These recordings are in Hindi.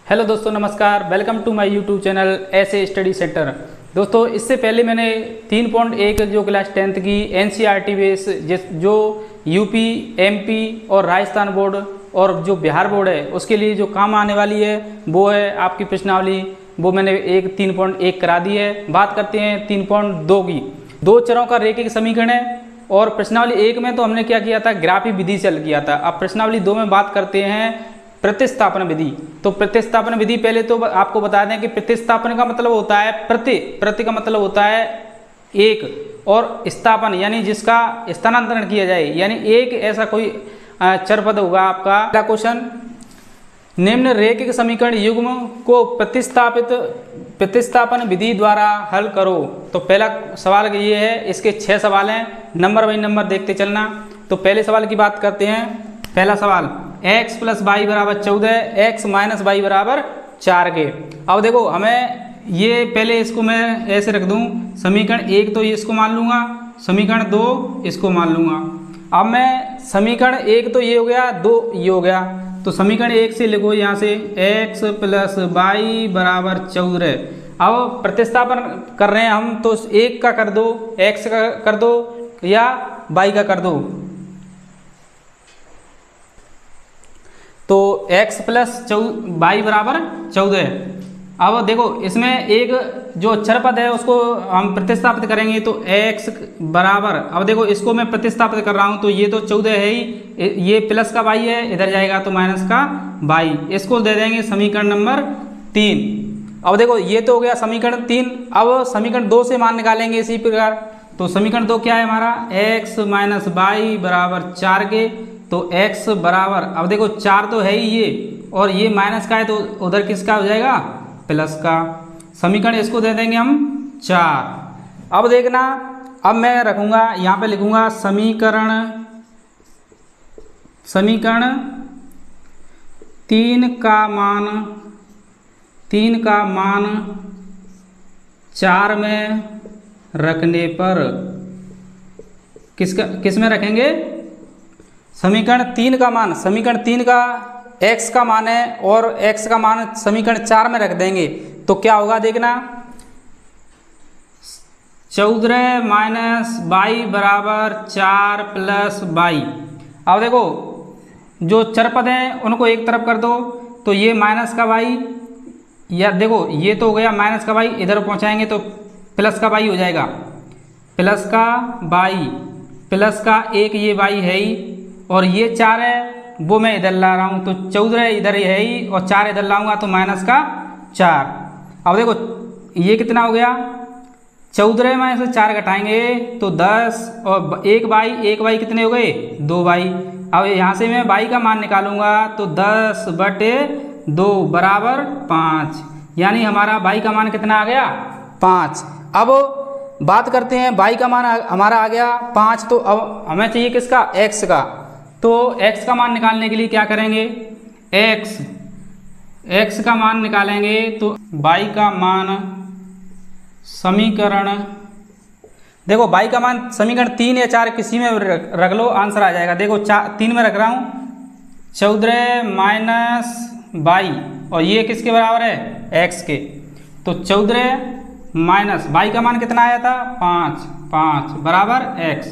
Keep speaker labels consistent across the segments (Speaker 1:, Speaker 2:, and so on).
Speaker 1: हेलो दोस्तों, नमस्कार। Welcome to my YouTube channel ऐसे स्टडी सेंटर। दोस्तों, इससे पहले मैंने 3.1 जो क्लास 10th की एनसीईआरटी बेस जो यूपी, एमपी और राजस्थान बोर्ड और जो बिहार बोर्ड है उसके लिए जो काम आने वाली है वो है आपकी प्रश्नावली। वो मैंने 3.1 करा दी है। बात करते हैं 3.2 की। दो चरों का रैखिक समीकरण है और प्रश्नावली 1 में तो हमने क्या किया था, ग्राफी विधि से हल किया था। अब प्रश्नावली 2 में बात करते हैं प्रतिस्थापन विधि। तो प्रतिस्थापन विधि पहले तो आपको बता दें कि प्रतिस्थापन का मतलब होता है प्रति का मतलब होता है एक, और स्थापन यानी जिसका स्थानांतरण किया जाए, यानी एक ऐसा कोई चर पद होगा आपका। पहला क्वेश्चन, निम्न रैखिक समीकरण युग्म को प्रतिस्थापन विधि द्वारा हल करो। तो पहला सवाल ये है, इसके 6 सवाल हैं, नंबर बाई नंबर देखते चलना। तो पहले सवाल की बात करते हैं। पहला सवाल, x + y = 14, x - y = 4 के। अब देखो, हमें ये पहले इसको मैं ऐसे रख दूं, समीकरण 1 तो ये इसको मान लूंगा, समीकरण 2 इसको मान लूंगा। अब मैं समीकरण 1 तो ये हो गया, 2 ये हो गया, तो समीकरण 1 से लिखो यहाँ से x + y = 14। अब प्रतिस्थापन कर रहे हैं हम, तो 1 का कर दो, x का कर दो या y का कर दो। तो x + y = 14। अब देखो, इसमें एक जो अक्षर पद है उसको हम प्रतिस्थापित करेंगे, तो x बराबर, अब देखो इसको मैं प्रतिस्थापित कर रहा हूं, तो ये तो 14 है ही, ये प्लस का y है, इधर जाएगा तो माइनस का y। इसको दे देंगे समीकरण नंबर 3। अब देखो, ये तो हो गया समीकरण 3। अब समीकरण 2 से मान निकालेंगे इसी प्रकार। तो समीकरण 2 क्या है हमारा, x - y = 4 के। तो x बराबर, अब देखो 4 तो है ही ये, और ये माइनस का है, तो उधर किसका हो जाएगा, प्लस का। समीकरण इसको दे देंगे हम 4। अब देखना, अब मैं रखूंगा यहाँ पे, लिखूंगा समीकरण 3 का मान 4 में रखने पर किस में रखेंगे, समीकरण 3 का मान, समीकरण 3 का x का मान है और x का मान समीकरण 4 में रख देंगे, तो क्या होगा देखना, 14 - y = 4 + y। अब देखो, जो चरपद हैं उनको एक तरफ कर दो, तो ये माइनस का y, या देखो ये तो हो गया माइनस का y, इधर पहुंचाएंगे तो प्लस का y हो जाएगा, प्लस का y, प्लस का एक ये y है ही, और ये 4 है वो मैं इधर ला रहा हूँ, तो 14 इधर है ही और 4 इधर लाऊंगा तो माइनस का 4। अब देखो ये कितना हो गया, 14 में से 4 घटाएंगे तो 10, और एक y कितने हो गए, 2 y। अब यहाँ से मैं y का मान निकालूंगा, तो 10/2 बराबर 5, यानी हमारा y का मान कितना आ गया, 5। अब बात करते हैं, y का मान हमारा आ गया 5, तो अब हमें चाहिए किसका, x का। तो x का मान निकालने के लिए क्या करेंगे, x का मान निकालेंगे, तो y का मान समीकरण, देखो y का मान समीकरण 3 या 4 किसी में रख लो, आंसर आ जाएगा। देखो 3 में रख रहा हूँ, 14 - y, और ये किसके बराबर है, x के। तो 14 - y का मान कितना आया था, 5 बराबर x।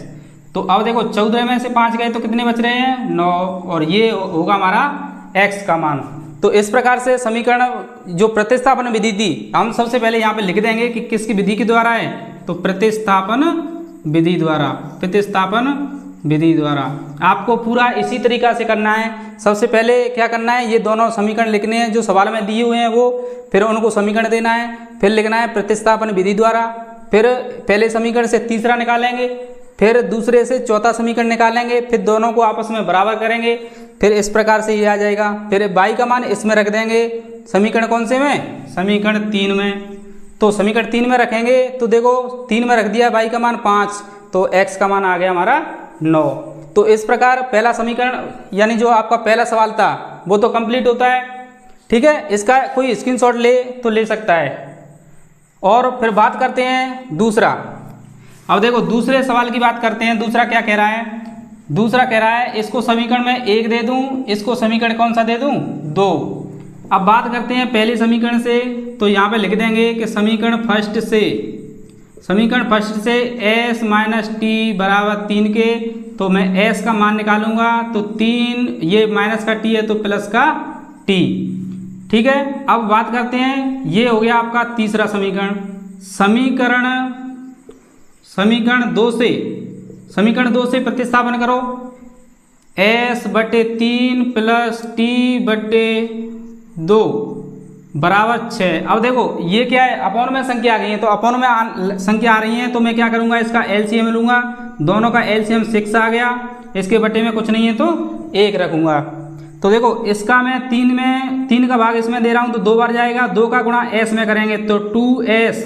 Speaker 1: तो अब देखो 14 में से 5 गए तो कितने बच रहे हैं, 9, और ये होगा हमारा x का मान। तो इस प्रकार से समीकरण जो प्रतिस्थापन विधि थी, हम सबसे पहले यहाँ पे लिख देंगे कि किसकी विधि के द्वारा है, तो प्रतिस्थापन विधि द्वारा, प्रतिस्थापन विधि द्वारा। आपको पूरा इसी तरीका से करना है। सबसे पहले क्या करना है, ये दोनों समीकरण लिखने हैं जो सवाल में दिए हुए हैं वो, फिर उनको समीकरण देना है, फिर लिखना है प्रतिस्थापन विधि द्वारा, फिर पहले समीकरण से तीसरा निकालेंगे, फिर दूसरे से चौथा समीकरण निकालेंगे, फिर दोनों को आपस में बराबर करेंगे, फिर इस प्रकार से ये आ जाएगा। फिर y का मान इसमें रख देंगे, समीकरण कौन से में, समीकरण 3 में। तो समीकरण 3 में रखेंगे, तो देखो 3 में रख दिया, y का मान 5, तो x का मान आ गया हमारा 9। तो इस प्रकार पहला समीकरण, यानी जो आपका पहला सवाल था वो तो कंप्लीट होता है। ठीक है, इसका कोई स्क्रीनशॉट ले तो ले सकता है। और फिर बात करते हैं दूसरा। अब देखो दूसरे सवाल की बात करते हैं। दूसरा क्या कह रहा है, दूसरा कह रहा है इसको समीकरण में 1 दे दूं, इसको समीकरण कौन सा दे दूं, 2, अब बात करते हैं पहले समीकरण से, तो यहाँ पे लिख देंगे कि समीकरण फर्स्ट से s माइनस टी बराबर 3 के, तो मैं s का मान निकालूंगा तो 3, ये माइनस का t है तो प्लस का t। ठीक है, अब बात करते हैं, ये हो गया आपका तीसरा समीकरण। समीकरण 2 से प्रतिस्थापन करो, s बटे 3 प्लस t बटे 2 बराबर 6। अब देखो ये क्या है, अपॉन में संख्या आ गई है, तो अपॉन में संख्या आ रही है तो मैं क्या करूंगा, इसका एलसीएम लूंगा। दोनों का एलसीएम 6 आ गया, इसके बटे में कुछ नहीं है तो 1 रखूंगा। तो देखो इसका मैं 3 का भाग इसमें दे रहा हूं तो 2 बार जाएगा, 2 का गुणा s में करेंगे तो 2s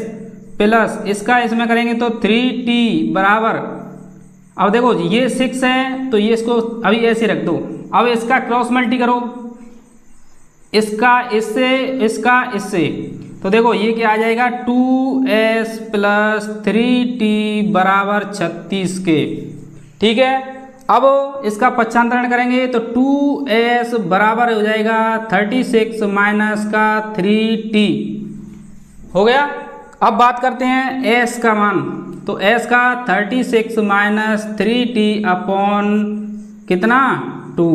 Speaker 1: प्लस इसका इसमें करेंगे तो 3t बराबर, अब देखो ये 6 है तो ये इसको अभी ऐसे रख दो। अब इसका क्रॉस मल्टी करो, इसका इससे, तो देखो ये क्या आ जाएगा 2s प्लस 3t बराबर 36 के। ठीक है, अब इसका पक्षांतरण करेंगे तो 2s बराबर हो जाएगा 36 माइनस का 3t हो गया। अब बात करते हैं s का मान, तो s का 36 माइनस 3t अपॉन कितना 2,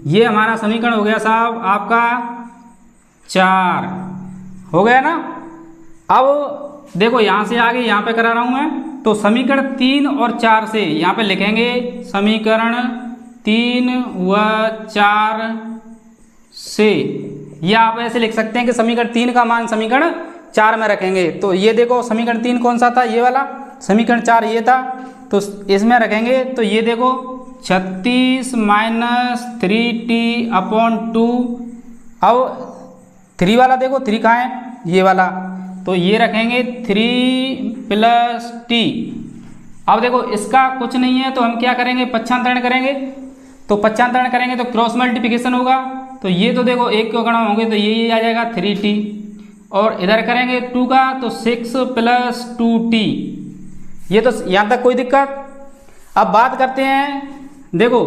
Speaker 1: ये हमारा समीकरण हो गया साहब आपका 4 हो गया ना। अब देखो यहाँ से आगे यहाँ पे करा रहा हूँ मैं, तो समीकरण 3 और 4 से यहाँ पे लिखेंगे समीकरण 3 व 4 से, या आप ऐसे लिख सकते हैं कि समीकरण 3 का मान समीकरण 4 में रखेंगे। तो ये देखो समीकरण 3 कौन सा था, ये वाला, समीकरण 4 ये था, तो इसमें रखेंगे तो ये देखो 36 माइनस 3t अपॉन 2। अब 3 वाला देखो 3 कहाँ है, ये वाला, तो ये रखेंगे 3 प्लस t। अब देखो इसका कुछ नहीं है तो हम क्या करेंगे, पक्षांतरण करेंगे, तो पक्षांतरण करेंगे तो क्रॉस मल्टीप्लिकेशन होगा, तो ये तो देखो 1 के गुणा होंगे तो ये आ जाएगा 3t, और इधर करेंगे 2 का तो 6 प्लस 2t। ये तो यहाँ तक कोई दिक्कत। अब बात करते हैं, देखो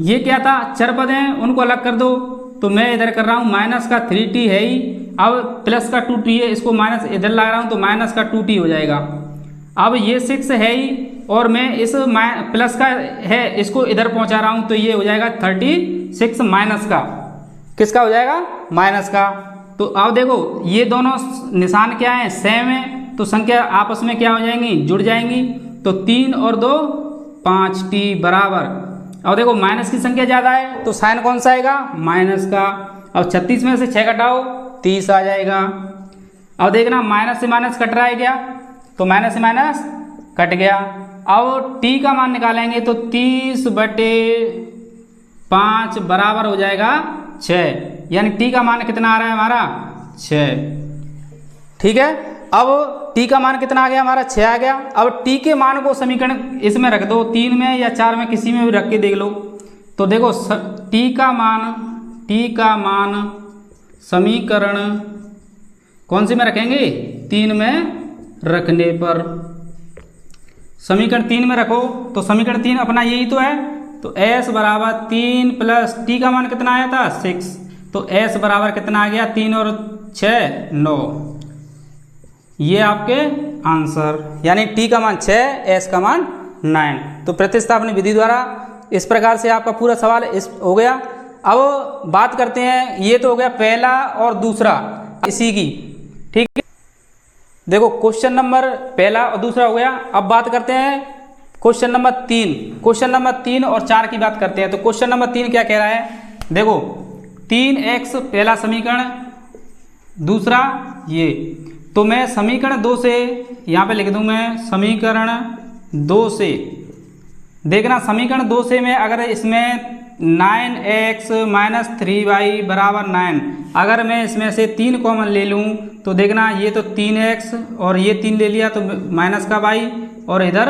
Speaker 1: ये क्या था, चर पद हैं उनको अलग कर दो, तो मैं इधर कर रहा हूँ माइनस का 3t है ही, अब प्लस का 2t है, इसको माइनस इधर ला रहा हूँ तो माइनस का 2t हो जाएगा। अब ये 6 है ही और मैं इस प्लस का है इसको इधर पहुँचा रहा हूँ तो ये हो जाएगा 36 माइनस का, किसका हो जाएगा, माइनस का। तो अब देखो ये दोनों निशान क्या है, सेम है, तो संख्या आपस में क्या हो जाएंगी, जुड़ जाएंगी, तो 3 और 2 5t बराबर, अब देखो माइनस की संख्या ज़्यादा है तो साइन कौन सा आएगा, माइनस का। अब 36 में से 6 घटाओ 30 आ जाएगा। अब देखना माइनस से माइनस कट रहा है क्या, तो माइनस से माइनस कट गया। अब t का मान निकालेंगे तो 30 बटे 5 बराबर हो जाएगा 6, यानी t का मान कितना आ रहा है हमारा 6। ठीक है, अब t का मान कितना आ गया हमारा 6 आ गया। अब t के मान को समीकरण इसमें रख दो, 3 में या 4 में किसी में भी रख के देख लो। तो देखो t का मान समीकरण कौन से में रखेंगे, 3 में रखने पर, समीकरण 3 में रखो तो समीकरण 3 अपना यही तो है, तो s बराबर 3 प्लस t का मान कितना आया था 6, तो s बराबर कितना आ गया 3 और 6 9, ये आपके आंसर, यानी t का मान 6 s का मान 9। तो प्रतिस्थापन विधि द्वारा इस प्रकार से आपका पूरा सवाल इस हो गया। अब बात करते हैं, ये तो हो गया पहला और दूसरा इसी की, ठीक है। देखो क्वेश्चन नंबर पहला और दूसरा हो गया। अब बात करते हैं क्वेश्चन नंबर 3 और 4 की बात करते हैं। तो क्वेश्चन नंबर 3 क्या कह रहा है, देखो 3x पहला समीकरण, दूसरा ये, तो मैं समीकरण 2 से यहाँ पे लिख दूँ, मैं समीकरण 2 से, देखना समीकरण 2 से मैं अगर इसमें 9x माइनस 3y बराबर 9, अगर मैं इसमें से 3 कॉमन ले लूँ तो देखना ये तो 3x और ये 3 ले लिया तो माइनस का y और इधर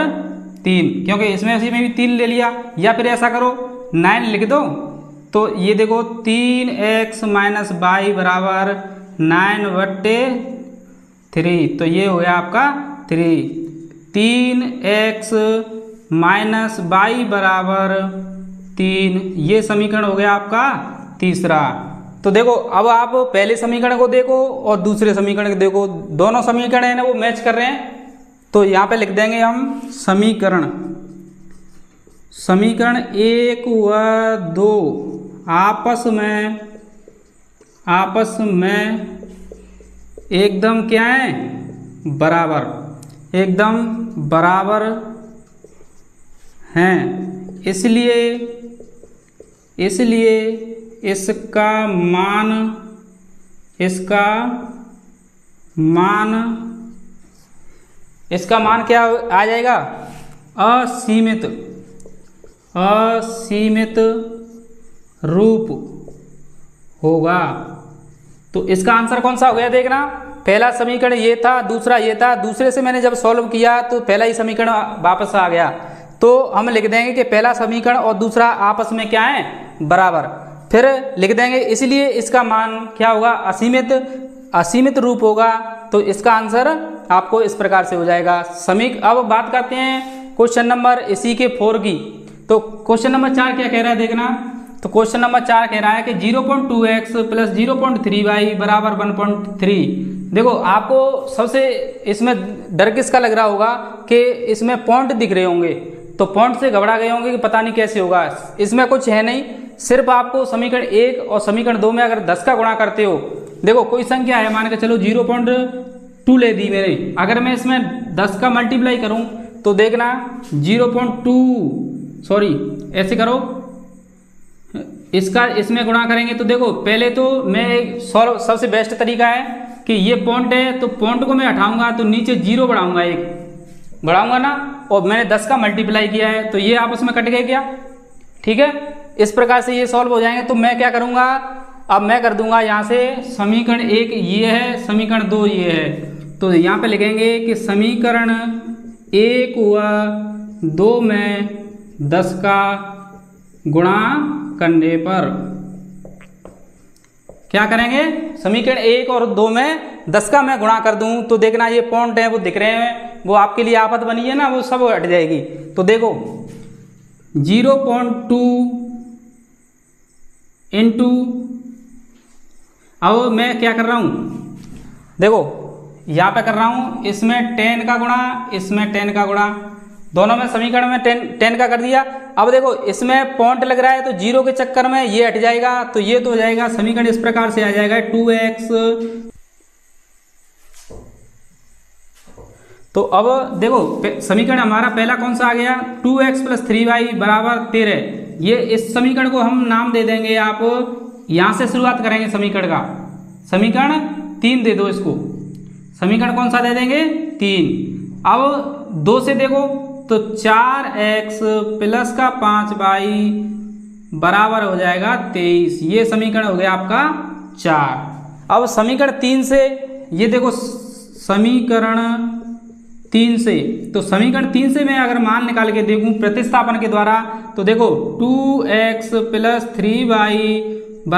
Speaker 1: 3, क्योंकि इसमें इसी में भी 3 ले लिया। या फिर ऐसा करो 9 लिख दो, तो ये देखो 3x माइनस y बराबर 9 बट्टे 3, तो ये हो गया आपका 3, 3x माइनस y बराबर 3, ये समीकरण हो गया आपका तीसरा। तो देखो अब आप पहले समीकरण को देखो और दूसरे समीकरण को देखो, दोनों समीकरण है ना वो मैच कर रहे हैं। तो यहाँ पे लिख देंगे हम समीकरण 1 व 2 आपस में एकदम क्या है, बराबर, एकदम बराबर हैं, इसलिए इसका मान क्या आ जाएगा, असीमित रूप होगा। तो इसका आंसर कौन सा हो गया देखना, पहला समीकरण ये था, दूसरा ये था, दूसरे से मैंने जब सॉल्व किया तो पहला ही समीकरण वापस आ गया। तो हम लिख देंगे कि पहला समीकरण और दूसरा आपस में क्या है, बराबर। फिर लिख देंगे इसलिए इसका मान क्या होगा, असीमित रूप होगा। तो इसका आंसर आपको इस प्रकार से हो जाएगा। अब बात करते हैं क्वेश्चन नंबर इसी के 4 की। तो क्वेश्चन नंबर 4 क्या कह रहा है देखना। तो क्वेश्चन नंबर 4 कह रहा है कि 0.2x + 0.3y = 1.3। देखो आपको सबसे इसमें डर किसका लग रहा होगा कि इसमें पॉइंट दिख रहे होंगे, तो पॉइंट से घबरा गए होंगे कि पता नहीं कैसे होगा। इसमें कुछ है नहीं, सिर्फ आपको समीकरण 1 और समीकरण 2 में अगर 10 का गुणा करते हो, देखो कोई संख्या है मान के चलो 0.2 ले दी मैंने, अगर मैं इसमें 10 का मल्टीप्लाई करूं तो देखना 0.2 सॉरी ऐसे करो, इसका इसमें गुणा करेंगे तो देखो पहले तो मैं सबसे बेस्ट तरीका है कि ये पॉइंट है तो पॉइंट को मैं हटाऊंगा तो नीचे 0 बढ़ाऊंगा, 1 बढ़ाऊंगा ना, और मैंने 10 का मल्टीप्लाई किया है तो ये आपस में कट गए क्या, ठीक है। इस प्रकार से ये सॉल्व हो जाएंगे। तो मैं क्या करूंगा, अब मैं कर दूंगा यहाँ से समीकरण 1 ये है, समीकरण 2 ये है। तो यहाँ पे लिखेंगे कि समीकरण 1 व 2 में 10 का गुणा करने पर क्या करेंगे, समीकरण 1 और 2 में 10 का मैं गुणा कर दूं तो देखना ये पॉइंट है वो दिख रहे हैं, वो आपके लिए आफत बनी है ना, वो सब हट जाएगी। तो देखो 0.2 इंटू, अब मैं क्या कर रहा हूं, देखो यहां पे कर रहा हूं, इसमें 10 का गुणा, इसमें 10 का गुणा, दोनों में समीकरण में 10 का कर दिया। अब देखो इसमें पॉइंट लग रहा है तो 0 के चक्कर में ये हट जाएगा, तो ये तो हो जाएगा समीकरण इस प्रकार से आ जाएगा 2x। तो अब देखो समीकरण हमारा पहला कौन सा आ गया, 2x + 3y = 13। ये इस समीकरण को हम नाम दे देंगे, आप यहां से शुरुआत करेंगे समीकरण का, समीकरण 3 दे दो इसको, समीकरण कौन सा दे देंगे 3। अब 2 से देखो तो 4x + 5y = हो जाएगा 23, ये समीकरण हो गया आपका 4। अब समीकरण 3 से ये देखो समीकरण 3 से, तो समीकरण 3 से मैं अगर मान निकाल के देखूं प्रतिस्थापन के द्वारा तो देखो 2x + 3y =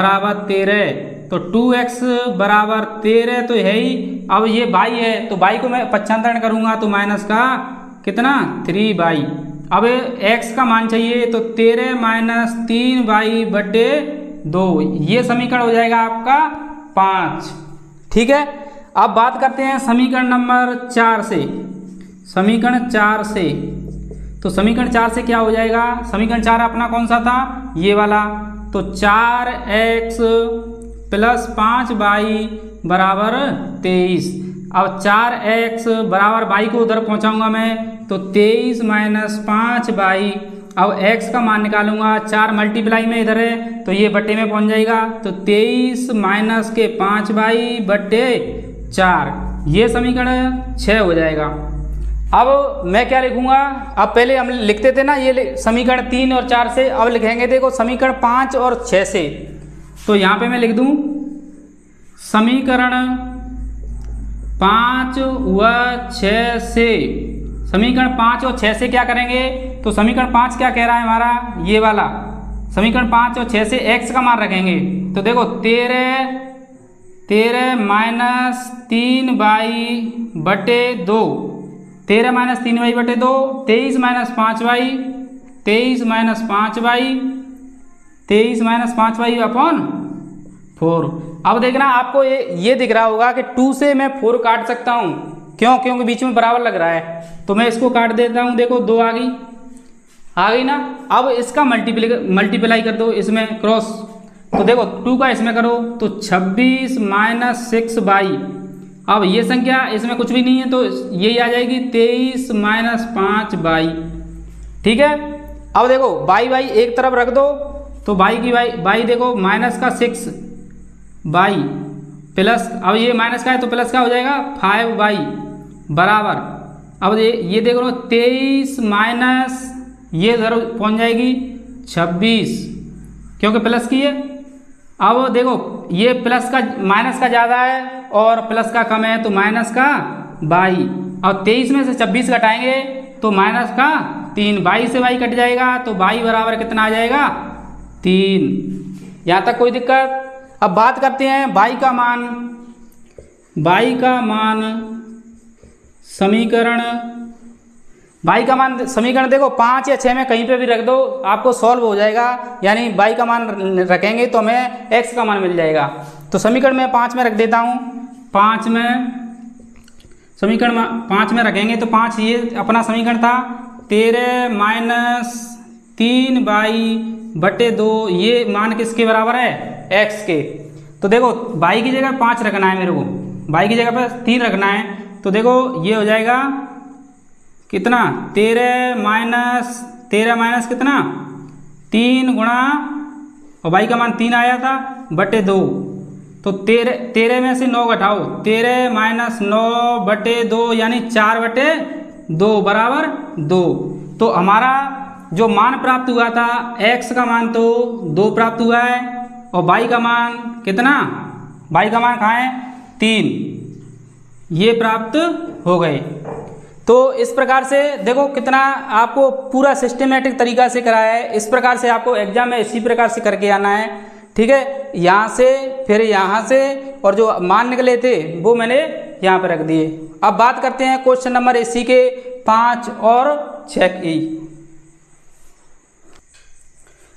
Speaker 1: 13, तो 2x = 13 तो है ही। अब ये y है तो y को मैं पक्षांतरण करूंगा तो माइनस का कितना 3y। अब x का मान चाहिए तो 13 - 3y/2, ये समीकरण हो जाएगा आपका 5, ठीक है। अब बात करते हैं समीकरण नंबर 4 से, समीकरण 4 से, तो समीकरण 4 से क्या हो जाएगा, समीकरण 4 अपना कौन सा था, ये वाला, तो 4x + 5y = 23। अब 4x बराबर y को उधर पहुंचाऊंगा मैं तो 23 - 5y। अब x का मान निकालूंगा, 4 मल्टीप्लाई में इधर है तो ये बट्टे में पहुंच जाएगा, तो 23 - 5y/4, ये समीकरण 6 हो जाएगा। अब मैं क्या लिखूंगा, अब पहले हम लिखते थे ना ये समीकरण 3 और 4 से, अब लिखेंगे देखो समीकरण 5 और 6 से। तो यहाँ पे मैं लिख दूं समीकरण 5 व 6 से, समीकरण 5 और 6 से क्या करेंगे, तो समीकरण 5 क्या कह रहा है हमारा, ये वाला समीकरण 5 और 6 से x का मान रखेंगे। तो देखो 13 - 3y/2, 13 - 3y/2, 23 - 5y, 23 - 5y, 23 - 5y/2, 4। अब देखना आपको ये दिख रहा होगा कि 2 से मैं 4 काट सकता हूँ, क्यों? क्योंकि बीच में बराबर लग रहा है। तो मैं इसको काट देता हूँ, देखो 2 आ गई ना। अब इसका मल्टीप्लाई कर दो इसमें क्रॉस, तो देखो 2 का इसमें करो तो 26 - 6y। अब ये संख्या इसमें कुछ भी नहीं है तो यही आ जाएगी 23 - 5y। ठीक है। अब देखो y एक तरफ रख दो तो y देखो -6y प्लस, अब ये माइनस का है तो प्लस का हो जाएगा 5y बराबर। अब ये देख लो 23 माइनस ये इधर पहुँच जाएगी 26, क्योंकि प्लस की है। अब देखो ये प्लस का माइनस का ज़्यादा है और प्लस का कम है तो माइनस का y। और 23 में से 26 घटाएंगे तो माइनस का 3, y से y कट जाएगा तो y बराबर कितना आ जाएगा 3। यहाँ तक कोई दिक्कत? अब बात करते हैं y का मान समीकरण। y का मान समीकरण देखो 5 या 6 में कहीं पे भी रख दो आपको सॉल्व हो जाएगा, यानी y का मान रखेंगे तो हमें x का मान मिल जाएगा। तो समीकरण में 5 में रख देता हूँ, 5 में रखेंगे तो 5 ये अपना समीकरण था 13 - 3y/2। ये मान किसके बराबर है? x के। तो देखो y की जगह 5 रखना है मेरे को, y की जगह पर 3 रखना है। तो देखो ये हो जाएगा कितना 13 माइनस कितना 3 गुणा, और y का मान 3 आया था बटे 2। तो 13 में से 9 घटाओ, 13 - 9/2 यानी 4/2 बराबर 2। तो हमारा जो मान प्राप्त हुआ था x का मान तो 2 प्राप्त हुआ है, और y का मान कितना, y का मान कहाँ है 3, ये प्राप्त हो गए। तो इस प्रकार से देखो कितना आपको पूरा सिस्टमेटिक तरीका से कराया है। इस प्रकार से आपको एग्जाम में इसी प्रकार से करके आना है। ठीक है, यहाँ से फिर यहाँ से, और जो मान निकले थे वो मैंने यहाँ पे रख दिए। अब बात करते हैं क्वेश्चन नंबर इसी के 5 और 6 की।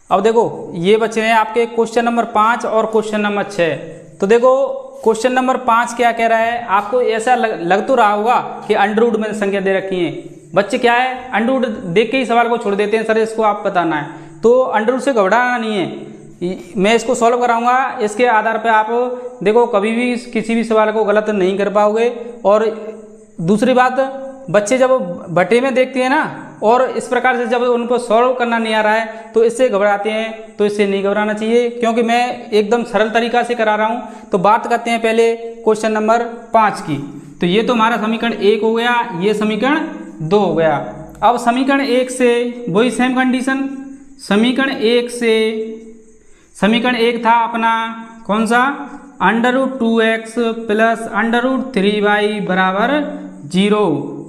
Speaker 1: अब देखो ये बचे हैं आपके क्वेश्चन नंबर 5 और क्वेश्चन नंबर 6। तो देखो क्वेश्चन नंबर 5 क्या कह रहा है, आपको ऐसा लग तो रहा होगा कि अंडर में संख्या दे रखी है। बच्चे क्या है अंडर देख के ही सवाल को छोड़ देते हैं, सर इसको आप बताना है। तो अंडर से घबराना नहीं है, मैं इसको सॉल्व कराऊंगा। इसके आधार पे आप देखो कभी भी किसी भी सवाल को गलत नहीं कर पाओगे। और दूसरी बात, बच्चे जब बटे में देखते हैं ना, और इस प्रकार से जब उनको सॉल्व करना नहीं आ रहा है तो इससे घबराते हैं। तो इससे नहीं घबराना चाहिए, क्योंकि मैं एकदम सरल तरीका से करा रहा हूँ। तो बात करते हैं पहले क्वेश्चन नंबर 5 की। तो ये तो हमारा समीकरण 1 हो गया, ये समीकरण 2 हो गया। अब समीकरण 1 से वही सेम कंडीशन, समीकरण 1 था अपना कौन सा, √2x प्लस √3y बराबर 0।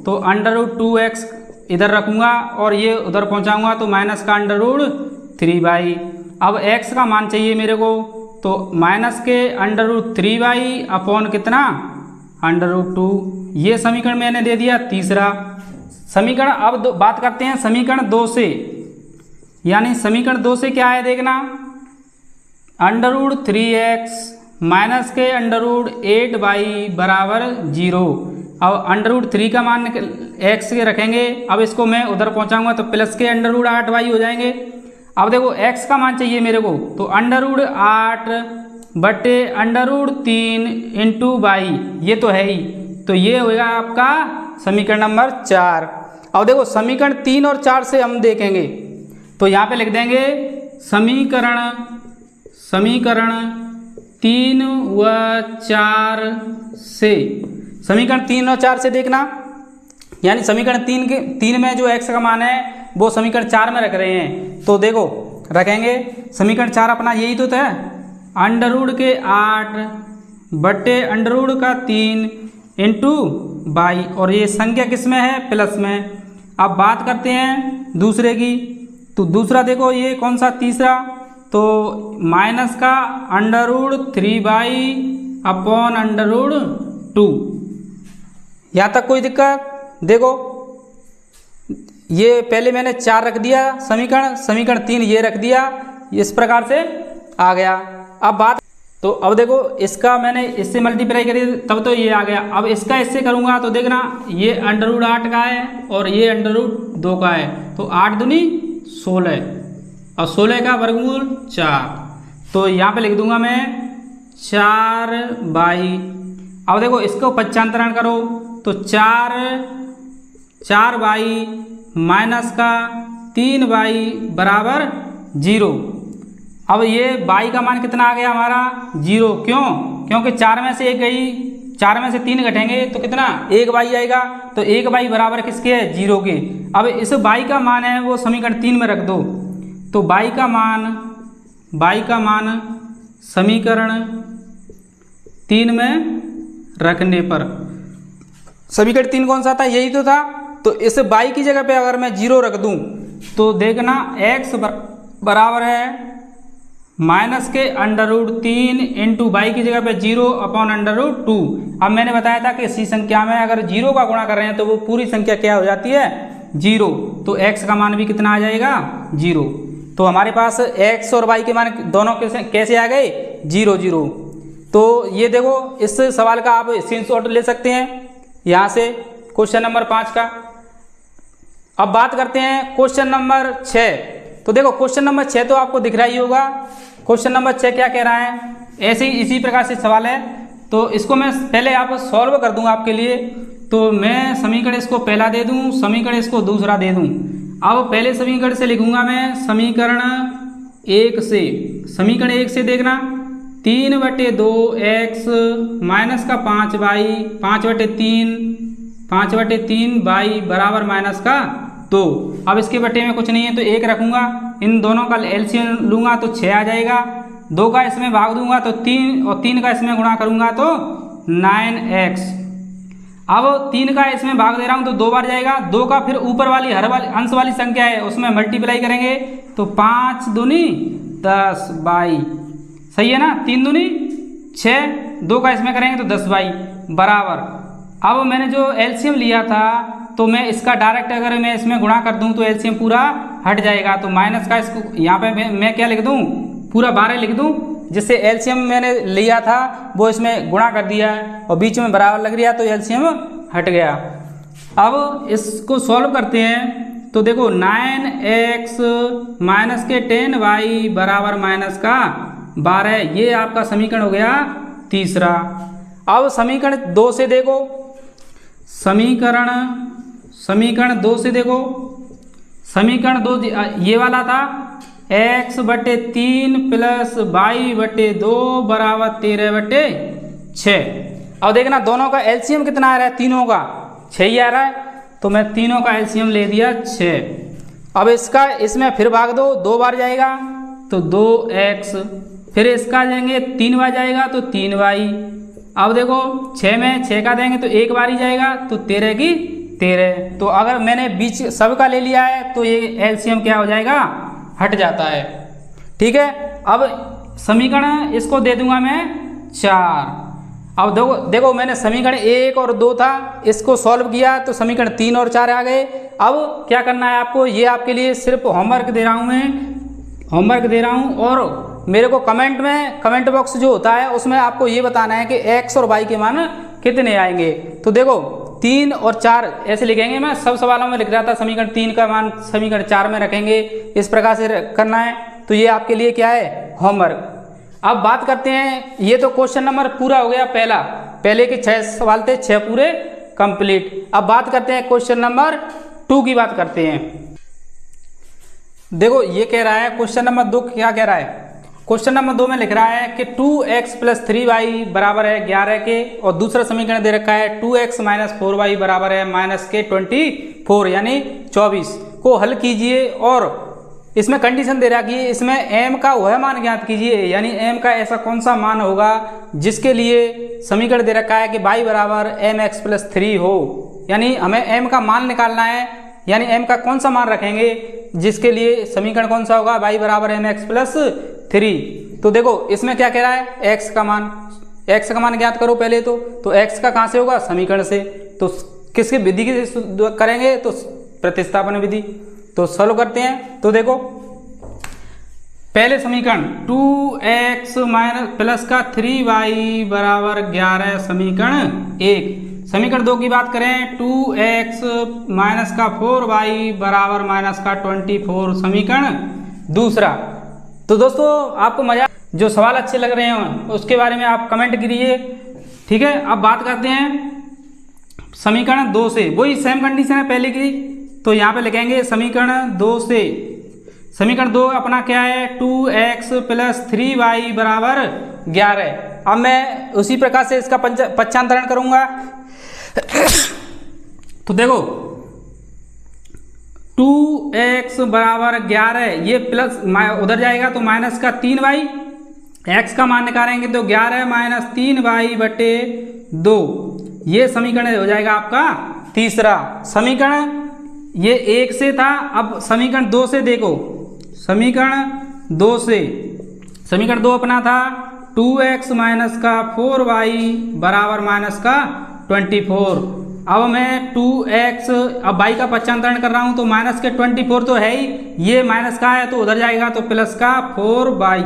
Speaker 1: तो √2x इधर रखूँगा और ये उधर पहुँचाऊँगा तो माइनस का √3y। अब x का मान चाहिए मेरे को, तो माइनस के √3y अपॉन कितना √2। ये समीकरण मैंने दे दिया तीसरा समीकरण। अब बात करते हैं समीकरण 2 से, यानी समीकरण 2 से क्या है देखना, √3x माइनस के √8y बराबर 0। अब √3 का मान x के रखेंगे, अब इसको मैं उधर पहुंचाऊंगा तो प्लस के √8y हो जाएंगे। अब देखो x का मान चाहिए मेरे को, तो √8 बटे √3 इंटू y, ये तो है ही। तो ये होगा आपका समीकरण नंबर 4। अब देखो समीकरण 3 और 4 से हम देखेंगे, तो यहाँ पे लिख देंगे समीकरण 3 व 4 से, समीकरण 3 और 4 से देखना, यानी समीकरण 3 में जो x का मान है वो समीकरण 4 में रख रहे हैं। तो देखो रखेंगे समीकरण 4 अपना यही तो है, √8 बटे √3 इंटू y, और ये संख्या किस में है, प्लस में। अब बात करते हैं दूसरे की, तो दूसरा देखो ये कौन सा तीसरा, तो माइनस का √3y अपॉन √2। यहाँ तक कोई दिक्कत? देखो ये पहले मैंने 4 रख दिया समीकरण 3 ये रख दिया, इस प्रकार से आ गया। अब तो अब देखो इसका मैंने इससे मल्टीप्लाई करी तब तो ये आ गया। अब इसका इससे करूँगा तो देखना ये √8 का है और ये √2 का है, तो 8 दूनी 16 और 16 का वर्गमूल 4। तो यहाँ पे लिख दूंगा मैं 4/। अब देखो इसको पक्षांतरण करो तो 4/, माइनस का 3/, बराबर 0। अब ये y का मान कितना आ गया हमारा 0। क्यों? क्योंकि 4 में से 1 गई, 4 में से 3 घटेंगे तो कितना 1y आएगा। तो 1y बराबर किसके है 0 के। अब इस y का मान है वो समीकरण 3 में रख दो। तो y का मान समीकरण 3 में रखने पर, समीकरण 3 कौन सा था, यही तो था। तो इस y की जगह पे अगर मैं 0 रख दूं तो देखना x बराबर है माइनस के √3 इंटू y की जगह पे 0/√2। अब मैंने बताया था कि इसी संख्या में अगर 0 का गुणा कर रहे हैं तो वो पूरी संख्या क्या हो जाती है 0। तो x का मान भी कितना आ जाएगा 0। तो हमारे पास x और y के मान दोनों कैसे आ गए 0 0। तो ये देखो इस सवाल का आप स्क्रीनशॉट ले सकते हैं यहाँ से, क्वेश्चन नंबर 5 का। अब बात करते हैं क्वेश्चन नंबर 6। तो देखो क्वेश्चन नंबर 6 तो आपको दिख रहा ही होगा। क्वेश्चन नंबर 6 क्या कह रहा है, ऐसे ही इसी प्रकार से सवाल है। तो इसको मैं पहले आप सॉल्व कर दूंगा आपके लिए। तो मैं समीकरण इसको पहला दे दूं, समीकरण इसको दूसरा दे दूं। अब पहले समीकरण से लिखूंगा मैं समीकरण 1 से। समीकरण 1 से देखना 3/2x माइनस का 5y, 5/3y बराबर माइनस का 2। अब इसके बटे में कुछ नहीं है तो 1 रखूंगा, इन दोनों का एलसीएम लूंगा तो 6 आ जाएगा। 2 का इसमें भाग दूंगा तो 3 और 3 का इसमें गुणा करूंगा तो 9x। अब 3 का इसमें भाग दे रहा हूं तो 2 बार जाएगा। 2 का फिर ऊपर वाली हर वाली अंश वाली संख्या है उसमें मल्टीप्लाई करेंगे तो 5 दूनी 10/। सही है ना, 3 दूनी 6, 2 का इसमें करेंगे तो 10/, बराबर। अब मैंने जो एलसीएम लिया था तो मैं इसका डायरेक्ट अगर मैं इसमें गुणा कर दूं तो एलसीएम पूरा हट जाएगा। तो माइनस का इसको यहाँ पे मैं क्या लिख दूं, पूरा 12 लिख दूं, जिससे एलसीएम मैंने लिया था वो इसमें गुणा कर दिया है और बीच में बराबर लग रहा तो एलसीएम हट गया। अब इसको सॉल्व करते हैं तो देखो 9x माइनस के 10y बराबर माइनस का 12, ये आपका समीकरण हो गया तीसरा। अब समीकरण 2 से देखो, समीकरण 2 से देखो, समीकरण 2 ये वाला था x/3 प्लस y/2 बराबर 13/6। अब देखना दोनों का एलसीएम कितना आ रहा है, तीनों का 6 ही आ रहा है। तो मैं तीनों का एलसीएम ले दिया 6। अब इसका इसमें फिर भाग दो, 2 बार जाएगा तो 2x, फिर इसका देंगे 3 बार जाएगा तो 3y। अब देखो 6 में 6 का देंगे तो 1 बार ही जाएगा तो 13 की 13। तो अगर मैंने बीच सबका ले लिया है तो ये एलसीएम क्या हो जाएगा, हट जाता है। ठीक है, अब समीकरण इसको दे दूंगा मैं 4। अब देखो मैंने समीकरण 1 और 2 था, इसको सॉल्व किया तो समीकरण 3 और 4 आ गए। अब क्या करना है आपको, ये आपके लिए सिर्फ होमवर्क दे रहा हूँ, मैं होमवर्क दे रहा हूँ। और मेरे को कमेंट बॉक्स जो होता है उसमें आपको ये बताना है कि x और y के मान कितने आएंगे। तो देखो 3 और 4 ऐसे लिखेंगे, मैं सब सवालों में लिख रहा था समीकरण 3 का मान समीकरण 4 में रखेंगे, इस प्रकार से करना है। तो ये आपके लिए क्या है, होमवर्क। अब बात करते हैं, ये तो क्वेश्चन नंबर पूरा हो गया पहले के 6 सवाल थे, 6 पूरे कंप्लीट। अब बात करते हैं क्वेश्चन नंबर 2 की बात करते हैं। देखो ये कह रहा है क्वेश्चन नंबर 2 क्या कह रहा है, क्वेश्चन नंबर 2 में लिख रहा है कि 2x प्लस 3y बराबर है 11 के, और दूसरा समीकरण दे रखा है 2x माइनस 4y बराबर है माइनस के 24 यानी 24 को हल कीजिए। और इसमें कंडीशन दे रहा कि इसमें m का वह मान ज्ञात कीजिए, यानी m का ऐसा कौन सा मान होगा जिसके लिए समीकरण दे रखा है कि y बराबर mx प्लस 3 हो। यानी हमें m का मान निकालना है, यानी m का कौन सा मान रखेंगे जिसके लिए समीकरण कौन सा होगा, y बराबर mx प्लस 3। तो देखो इसमें क्या कह रहा है, x का मान ज्ञात करो पहले। तो x का कहाँ से होगा, समीकरण से। तो किसकी विधि की करेंगे, तो प्रतिस्थापन विधि। तो सॉल्व करते हैं। तो देखो पहले समीकरण 2x माइनस प्लस का 3y बराबर 11 समीकरण 1। समीकरण 2 की बात करें 2x माइनस का 4y बराबर माइनस का 24 समीकरण दूसरा। तो दोस्तों आपको मजा जो सवाल अच्छे लग रहे हैं उसके बारे में आप कमेंट कीजिए, ठीक है। अब बात करते हैं समीकरण 2 से, वही सेम कंडीशन है पहले की, तो यहाँ पे लिखेंगे समीकरण 2 से। समीकरण 2 अपना क्या है 2x प्लस 3y बराबर 11। अब मैं उसी प्रकार से इसका पक्षांतरण करूंगा। तो देखो 2x बराबर 11, ये प्लस उधर जाएगा तो माइनस का 3y, x का मान निकालेंगे तो 11 माइनस 3y बटे 2, ये समीकरण हो जाएगा आपका तीसरा समीकरण। ये 1 से था, अब समीकरण 2 से देखो, समीकरण 2 से, समीकरण 2 अपना था 2x माइनस का 4y बराबर माइनस का 24। अब मैं 2x, अब y का पक्षांतरण कर रहा हूं तो माइनस के 24 तो है ही, ये माइनस का है तो उधर जाएगा तो प्लस का 4y।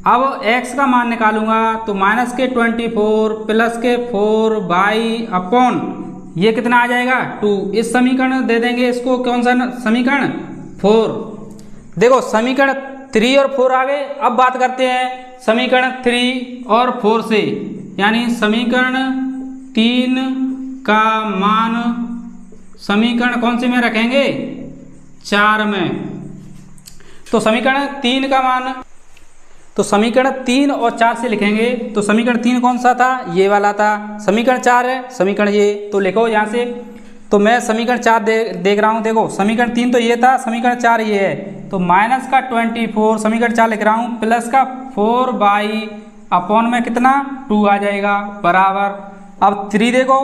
Speaker 1: अब x का मान निकालूंगा तो माइनस के 24 प्लस के 4y अपॉन ये कितना आ जाएगा 2। इस समीकरण दे देंगे इसको, कौन सा समीकरण 4। देखो समीकरण 3 और 4 आ गए। अब बात करते हैं समीकरण 3 और 4 से, यानी समीकरण 3 का मान समीकरण कौन से में रखेंगे 4 में। तो समीकरण 3 का मान, तो समीकरण 3 और 4 से लिखेंगे। तो समीकरण 3 कौन सा था, ये वाला था। समीकरण 4 है समीकरण ये, तो लिखो यहाँ से। तो मैं समीकरण 4 देख रहा हूँ, देखो समीकरण 3 तो ये था, समीकरण 4 ये है, तो माइनस का 24 समीकरण 4 लिख रहा हूँ प्लस का 4y अपॉन में कितना 2 आ जाएगा बराबर। अब 3 देखो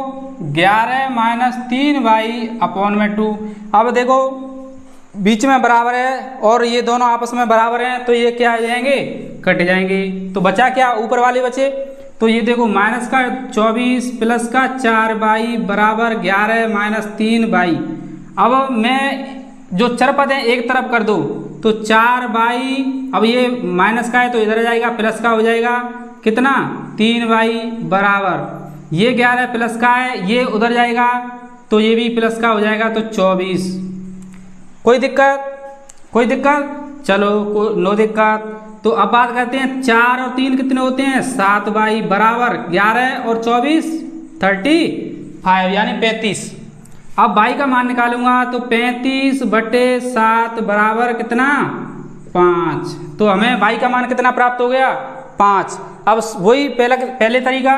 Speaker 1: 11 माइनस 3y अपॉन में 2। अब देखो बीच में बराबर है और ये दोनों आपस में बराबर हैं, तो ये क्या आ जाएंगे कट जाएंगे। तो बचा क्या, ऊपर वाले बचे। तो ये देखो माइनस का 24 प्लस का 4y बराबर 11 माइनस 3y। अब मैं जो चर पद है एक तरफ कर दो तो 4y, अब ये माइनस का है तो इधर जाएगा प्लस का हो जाएगा कितना 3y बराबर, ये 11 प्लस का है ये उधर जाएगा तो ये भी प्लस का हो जाएगा तो 24। कोई दिक्कत, कोई दिक्कत, चलो नो दिक्कत। तो अब बात करते हैं 4 और 3 कितने होते हैं 7y बराबर 11 और 24 35 यानी 35। अब y का मान निकालूंगा तो 35 बटे 7 बराबर कितना 5। तो हमें y का मान कितना प्राप्त हो गया 5। अब वही पहले तरीका,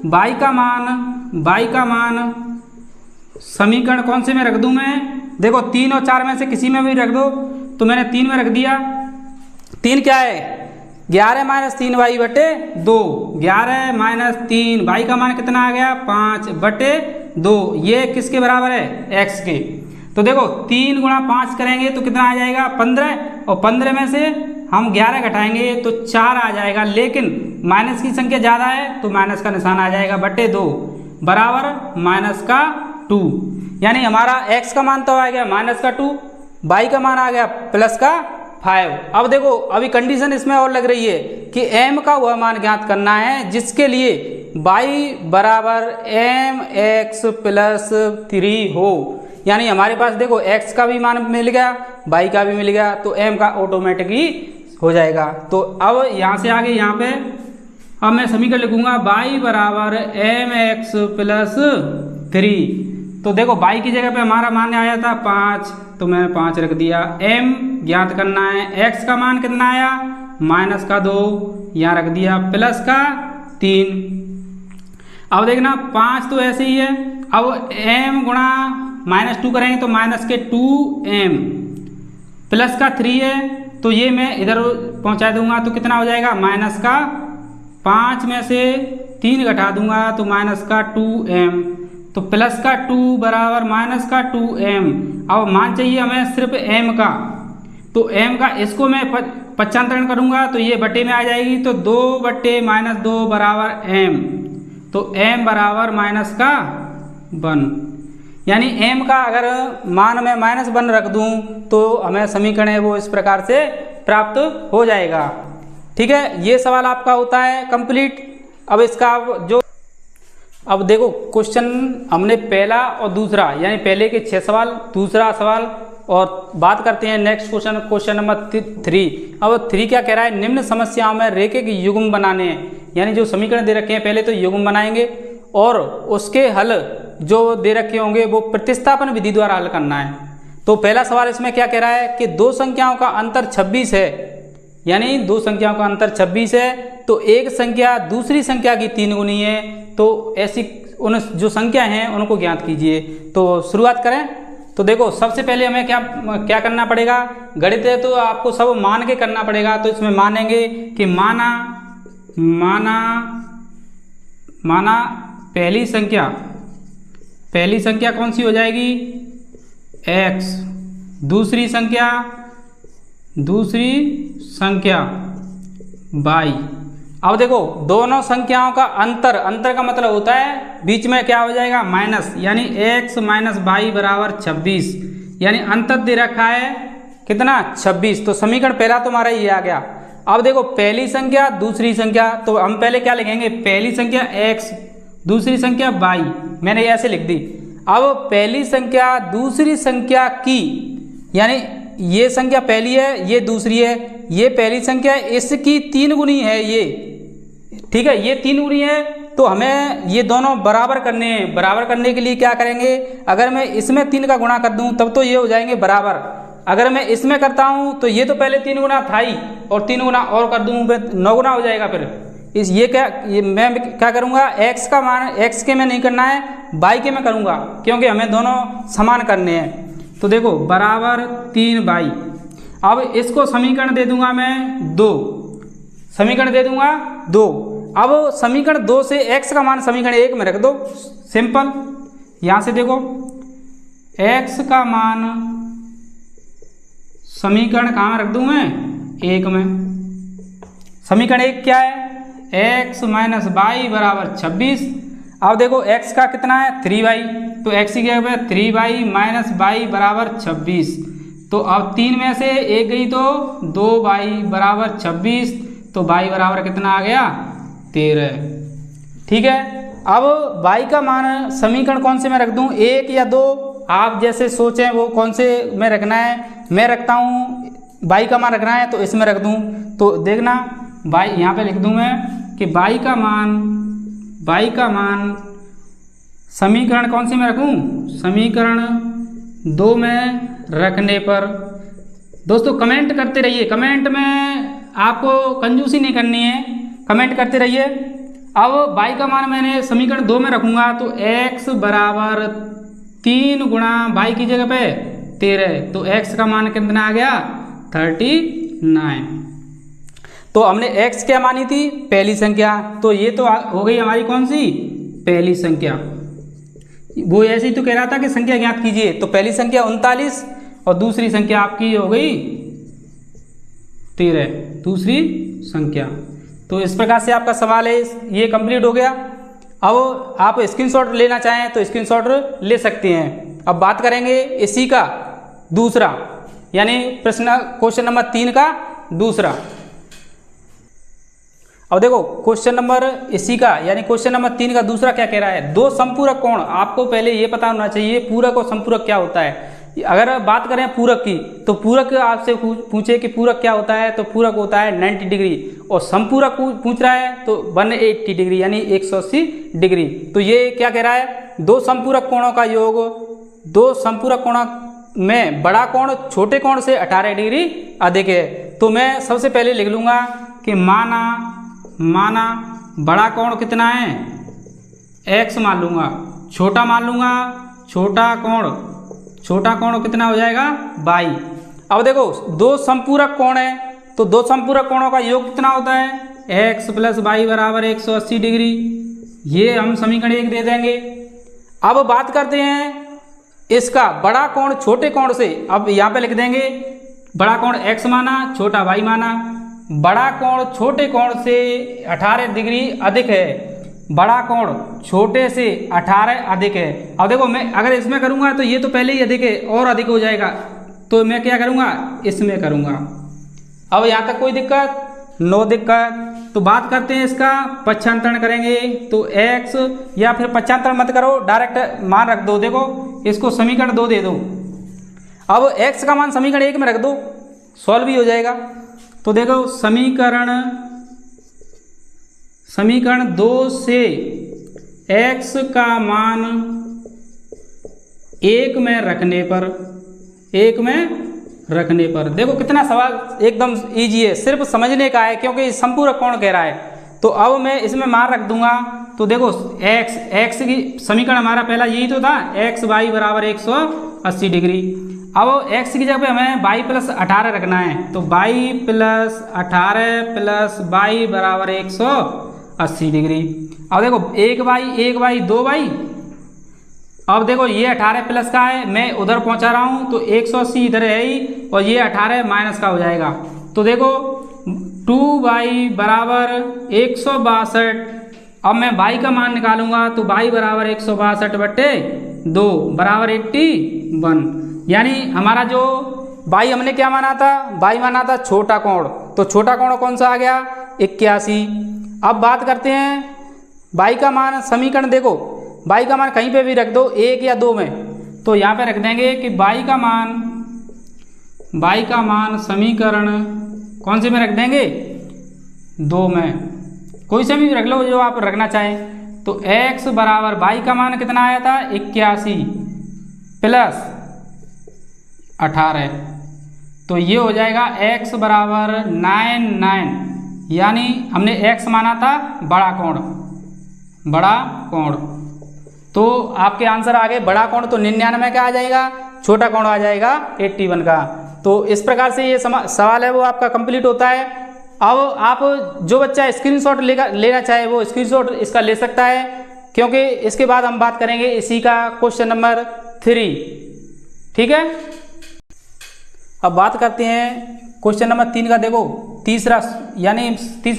Speaker 1: y का मान समीकरण कौन से में रख दूं मैं, देखो 3 और 4 में से किसी में भी रख दो। तो मैंने 3 में रख दिया। 3 क्या है 11 माइनस 3y बटे 2, 11 माइनस 3, y का मान कितना आ गया 5 बटे 2, ये किसके बराबर है x के। तो देखो 3 गुणा 5 करेंगे तो कितना आ जाएगा 15, और 15 में से हम 11 घटाएंगे तो 4 आ जाएगा, लेकिन माइनस की संख्या ज़्यादा है तो माइनस का निशान आ जाएगा बटे 2 बराबर माइनस का 2। यानी हमारा x का मान तो आ गया माइनस का 2, y का मान आ गया प्लस का 5। अब देखो अभी कंडीशन इसमें और लग रही है कि m का वह मान ज्ञात करना है जिसके लिए y बराबर mx प्लस 3 हो। यानी हमारे पास देखो x का भी मान मिल गया y का भी मिल गया, तो m का ऑटोमेटिक ही हो जाएगा। तो अब यहाँ से आगे यहाँ पे अब मैं समीकरण लिखूंगा y बराबर mx प्लस 3। तो देखो y की जगह पे हमारा मान आया था 5, तो मैंने 5 रख दिया। m ज्ञात करना है, x का मान कितना आया माइनस का 2, यहाँ रख दिया प्लस का 3। अब देखना 5 तो ऐसे ही है। अब m गुणा माइनस 2 करेंगे तो माइनस के 2m प्लस का 3 है, तो ये मैं इधर पहुंचा दूंगा तो कितना हो जाएगा माइनस का 5 में से 3 घटा दूंगा तो माइनस का 2m, तो प्लस का 2 बराबर माइनस का 2m। अब मान चाहिए हमें सिर्फ m का, तो m का इसको मैं पक्षांतरण करूंगा तो ये बटे में आ जाएगी, तो 2 बटे माइनस 2 बराबर m, तो m बराबर माइनस का 1। यानी m का अगर मान में -1 रख दूं तो हमें समीकरण है वो इस प्रकार से प्राप्त हो जाएगा। ठीक है, ये सवाल आपका होता है कंप्लीट। अब इसका अब देखो क्वेश्चन हमने पहला और दूसरा यानी पहले के 6 सवाल, दूसरा सवाल, और बात करते हैं नेक्स्ट क्वेश्चन नंबर 3। अब 3 क्या कह रहा है, निम्न समस्याओं में रेखिक युग्म बनाने हैं, यानी जो समीकरण दे रखे हैं पहले तो युग्म बनाएंगे और उसके हल जो दे रखे होंगे वो प्रतिस्थापन विधि द्वारा हल करना है। तो पहला सवाल इसमें क्या कह रहा है कि दो संख्याओं का अंतर 26 है, यानी दो संख्याओं का अंतर 26 है, तो एक संख्या दूसरी संख्या की 3 गुनी है, तो ऐसी उन जो संख्या हैं उनको ज्ञात कीजिए। तो शुरुआत करें। तो देखो सबसे पहले हमें क्या करना पड़ेगा, गणित है तो आपको सब मान के करना पड़ेगा। तो इसमें मानेंगे कि माना पहली संख्या कौन सी हो जाएगी, x, दूसरी संख्या y। अब देखो दोनों संख्याओं का अंतर का मतलब होता है बीच में क्या हो जाएगा माइनस, यानी x माइनस वाई बराबर 26, यानी अंतर दे रखा है कितना 26। तो समीकरण पहला तो हमारा ये आ गया। अब देखो पहली संख्या दूसरी संख्या, तो हम पहले क्या लिखेंगे, पहली संख्या x दूसरी संख्या y, मैंने ऐसे लिख दी। अब पहली संख्या दूसरी संख्या की, यानी ये संख्या पहली है ये दूसरी है, ये पहली संख्या इसकी 3 गुनी है ये, ठीक है, ये 3 गुनी है। तो हमें ये दोनों बराबर करने हैं। बराबर करने के लिए क्या करेंगे, अगर मैं इसमें 3 का गुणा कर दूं तब तो ये हो जाएंगे बराबर। अगर मैं इसमें करता हूं तो ये तो पहले 3 गुना था ही, और 3 गुना और कर दूं 9 गुना हो जाएगा। फिर मैं क्या करूंगा, x का मान x के में नहीं करना है y के में करूंगा, क्योंकि हमें दोनों समान करने हैं। तो देखो बराबर 3y। अब इसको समीकरण दे दूंगा मैं 2, समीकरण दे दूंगा 2। अब समीकरण 2 से x का मान समीकरण 1 में रख दो, सिंपल। यहां से देखो x का मान समीकरण कहाँ में रख दूं मैं, 1 में। समीकरण 1 क्या है, x माइनस वाई बराबर 26। अब देखो x का कितना है 3y, तो x की जगह पे 3y माइनस वाई बराबर 26। तो अब 3 में से 1 गई तो 2y बराबर 26, तो y बराबर कितना आ गया 13। ठीक है, अब y का मान समीकरण कौन से में रख दूं, 1 या 2, आप जैसे सोचें वो कौन से में रखना है। मैं रखता हूँ y का मान रखना है तो इसमें रख दूं। तो देखना y यहाँ पे लिख दूं मैं कि y का मान समीकरण कौन से में रखूं, समीकरण 2 में रखने पर। दोस्तों कमेंट करते रहिए, कमेंट में आपको कंजूसी नहीं करनी है, कमेंट करते रहिए। अब y का मान मैंने समीकरण 2 में रखूंगा तो x बराबर 3 गुणा y की जगह पे 13, तो x का मान कितना आ गया 39। तो हमने x क्या मानी थी, पहली संख्या, तो ये तो हो गई हमारी कौन सी, पहली संख्या। वो ऐसे ही तो कह रहा था कि संख्या ज्ञात कीजिए, तो पहली संख्या 39 और दूसरी संख्या आपकी हो गई 13, दूसरी संख्या। तो इस प्रकार से आपका सवाल है ये कंप्लीट हो गया। अब आप स्क्रीनशॉट लेना चाहें तो स्क्रीनशॉट ले सकते हैं। अब बात करेंगे इसी का दूसरा, यानी क्वेश्चन नंबर 3 का दूसरा। अब देखो क्वेश्चन नंबर इसी का यानी क्वेश्चन नंबर 3 का दूसरा क्या कह रहा है, दो संपूरक कोण। आपको पहले ये पता होना चाहिए पूरक और संपूरक क्या होता है। अगर बात करें पूरक की तो पूरक आपसे पूछे कि पूरक क्या होता है, तो पूरक होता है 90 डिग्री, और संपूरक पूछ रहा है तो 180 डिग्री यानी 180 डिग्री। तो ये क्या कह रहा है, दो संपूरक कोणों का योग, दो संपूरक कोणों में बड़ा कोण छोटे कोण से 18 डिग्री अधिक है। तो मैं सबसे पहले लिख लूंगा कि माना बड़ा कोण कितना है x मान लूंगा, छोटा मान लूंगा, छोटा कोण कितना हो जाएगा y। अब देखो दो संपूरक कोण है तो दो संपूरक कोणों का योग कितना होता है x प्लस वाई बराबर 180 डिग्री। ये हम समीकरण 1 दे देंगे। अब बात करते हैं इसका बड़ा कोण छोटे कोण से। अब यहाँ पे लिख देंगे बड़ा कोण x माना, छोटा y माना। बड़ा कोण छोटे कोण से 18 डिग्री अधिक है, बड़ा कोण छोटे से 18 अधिक है। अब देखो मैं अगर इसमें करूंगा तो ये तो पहले ही अधिक है और अधिक हो जाएगा, तो मैं क्या करूंगा इसमें करूंगा। अब यहाँ तक कोई दिक्कत? नो दिक्कत। तो बात करते हैं इसका पक्षांतरण करेंगे। तो x, या फिर पक्षांतरण मत करो, डायरेक्ट मान रख दो। देखो इसको समीकरण 2 दे दो। अब x का मान समीकरण 1 में रख दो, सॉल्व भी हो जाएगा। तो देखो समीकरण 2 से x का मान 1 में रखने पर देखो कितना सवाल एकदम इजी है, सिर्फ समझने का है, क्योंकि संपूरक कोण कह रहा है। तो अब मैं इसमें मान रख दूंगा। तो देखो x की समीकरण हमारा पहला यही तो था, x y बराबर 180 डिग्री। अब x की जगह पे हमें y प्लस 18 रखना है। तो y प्लस 18 प्लस y बराबर 180 डिग्री। अब देखो 1y 2y। अब देखो ये 18 प्लस का है, मैं उधर पहुंचा रहा हूं, तो 180 इधर है ही, और ये 18 माइनस का हो जाएगा। तो देखो 2y बराबर 162। अब मैं y का मान निकालूंगा, तो y बराबर 162/2 बराबर 81। यानी हमारा जो y हमने क्या माना था? y माना था छोटा कोण। तो छोटा कोण कौन सा आ गया? 81। अब बात करते हैं y का मान। समीकरण देखो y का मान कहीं पे भी रख दो, 1 या 2 में। तो यहाँ पे रख देंगे कि y का मान समीकरण कौन से में रख देंगे? 2 में। कोई से भी रख लो जो आप रखना चाहें। तो x बराबर y का मान कितना आया था? 81 प्लस 18। तो ये हो जाएगा x बराबर 99। यानी हमने x माना था बड़ा कोण। तो आपके आंसर आ गए बड़ा कोण। तो 99 का आ जाएगा, छोटा कोण आ जाएगा 81 का। तो इस प्रकार से ये सवाल है वो आपका कंप्लीट होता है। अब आप जो बच्चा स्क्रीनशॉट लेना चाहे वो स्क्रीनशॉट इसका ले सकता है, क्योंकि इसके बाद हम बात करेंगे इसी का क्वेश्चन नंबर 3। ठीक है, अब बात करते हैं क्वेश्चन नंबर 3 का। देखो तीसरा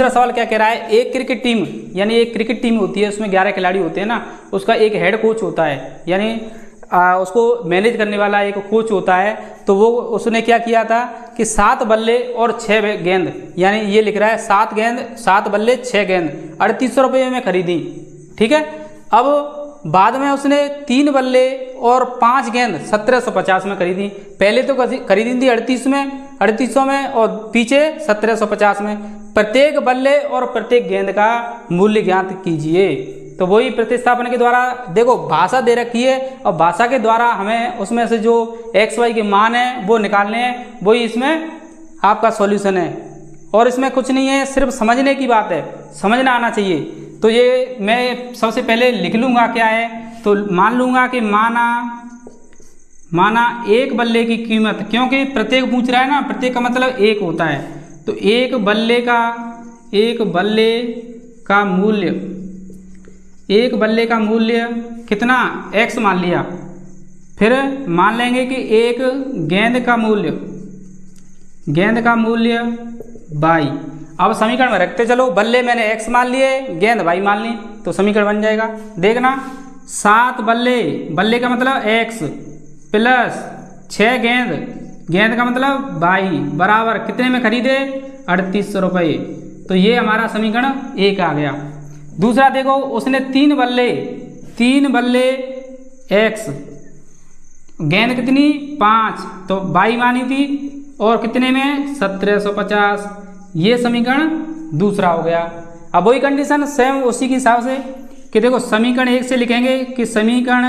Speaker 1: सवाल क्या कह रहा है? एक क्रिकेट टीम होती है, उसमें 11 खिलाड़ी होते हैं ना, उसका एक हेड कोच होता है, यानी उसको मैनेज करने वाला एक कोच होता है। तो वो उसने क्या किया था कि 7 बल्ले और 6 गेंद, यानी ये लिख रहा है 7 बल्ले 6 गेंद 3800 रुपये में खरीदी। ठीक है, अब बाद में उसने 3 बल्ले और 5 गेंद 1750 में खरीदी। पहले तो खरीदी थी 3800 में और पीछे 1750 में। प्रत्येक बल्ले और प्रत्येक गेंद का मूल्य ज्ञात कीजिए। तो वही प्रतिस्थापन के द्वारा, देखो भाषा दे रखी है और भाषा के द्वारा हमें उसमें से जो x y के मान है वो निकालने हैं, वही इसमें आपका सॉल्यूशन है। और इसमें कुछ नहीं है, सिर्फ समझने की बात है, समझना आना चाहिए। तो ये मैं सबसे पहले लिख लूँगा क्या है। तो मान लूँगा कि माना एक बल्ले की कीमत, क्योंकि प्रत्येक पूछ रहा है ना, प्रत्येक का मतलब एक होता है। तो एक बल्ले का मूल्य कितना? x मान लिया। फिर मान लेंगे कि एक गेंद का मूल्य y। अब समीकरण में रखते चलो, बल्ले मैंने x मान लिए, गेंद y मान ली, तो समीकरण बन जाएगा। देखना 7 बल्ले का मतलब x प्लस 6 गेंद का मतलब y बराबर कितने में खरीदे? 3800 रुपये। तो ये हमारा समीकरण 1 आ गया। दूसरा देखो, उसने 3 बल्ले x, गेंद कितनी? 5, तो y मानी थी, और कितने में? 1750। ये समीकरण दूसरा हो गया। अब वही कंडीशन सेम उसी के हिसाब से कि देखो समीकरण 1 से लिखेंगे कि समीकरण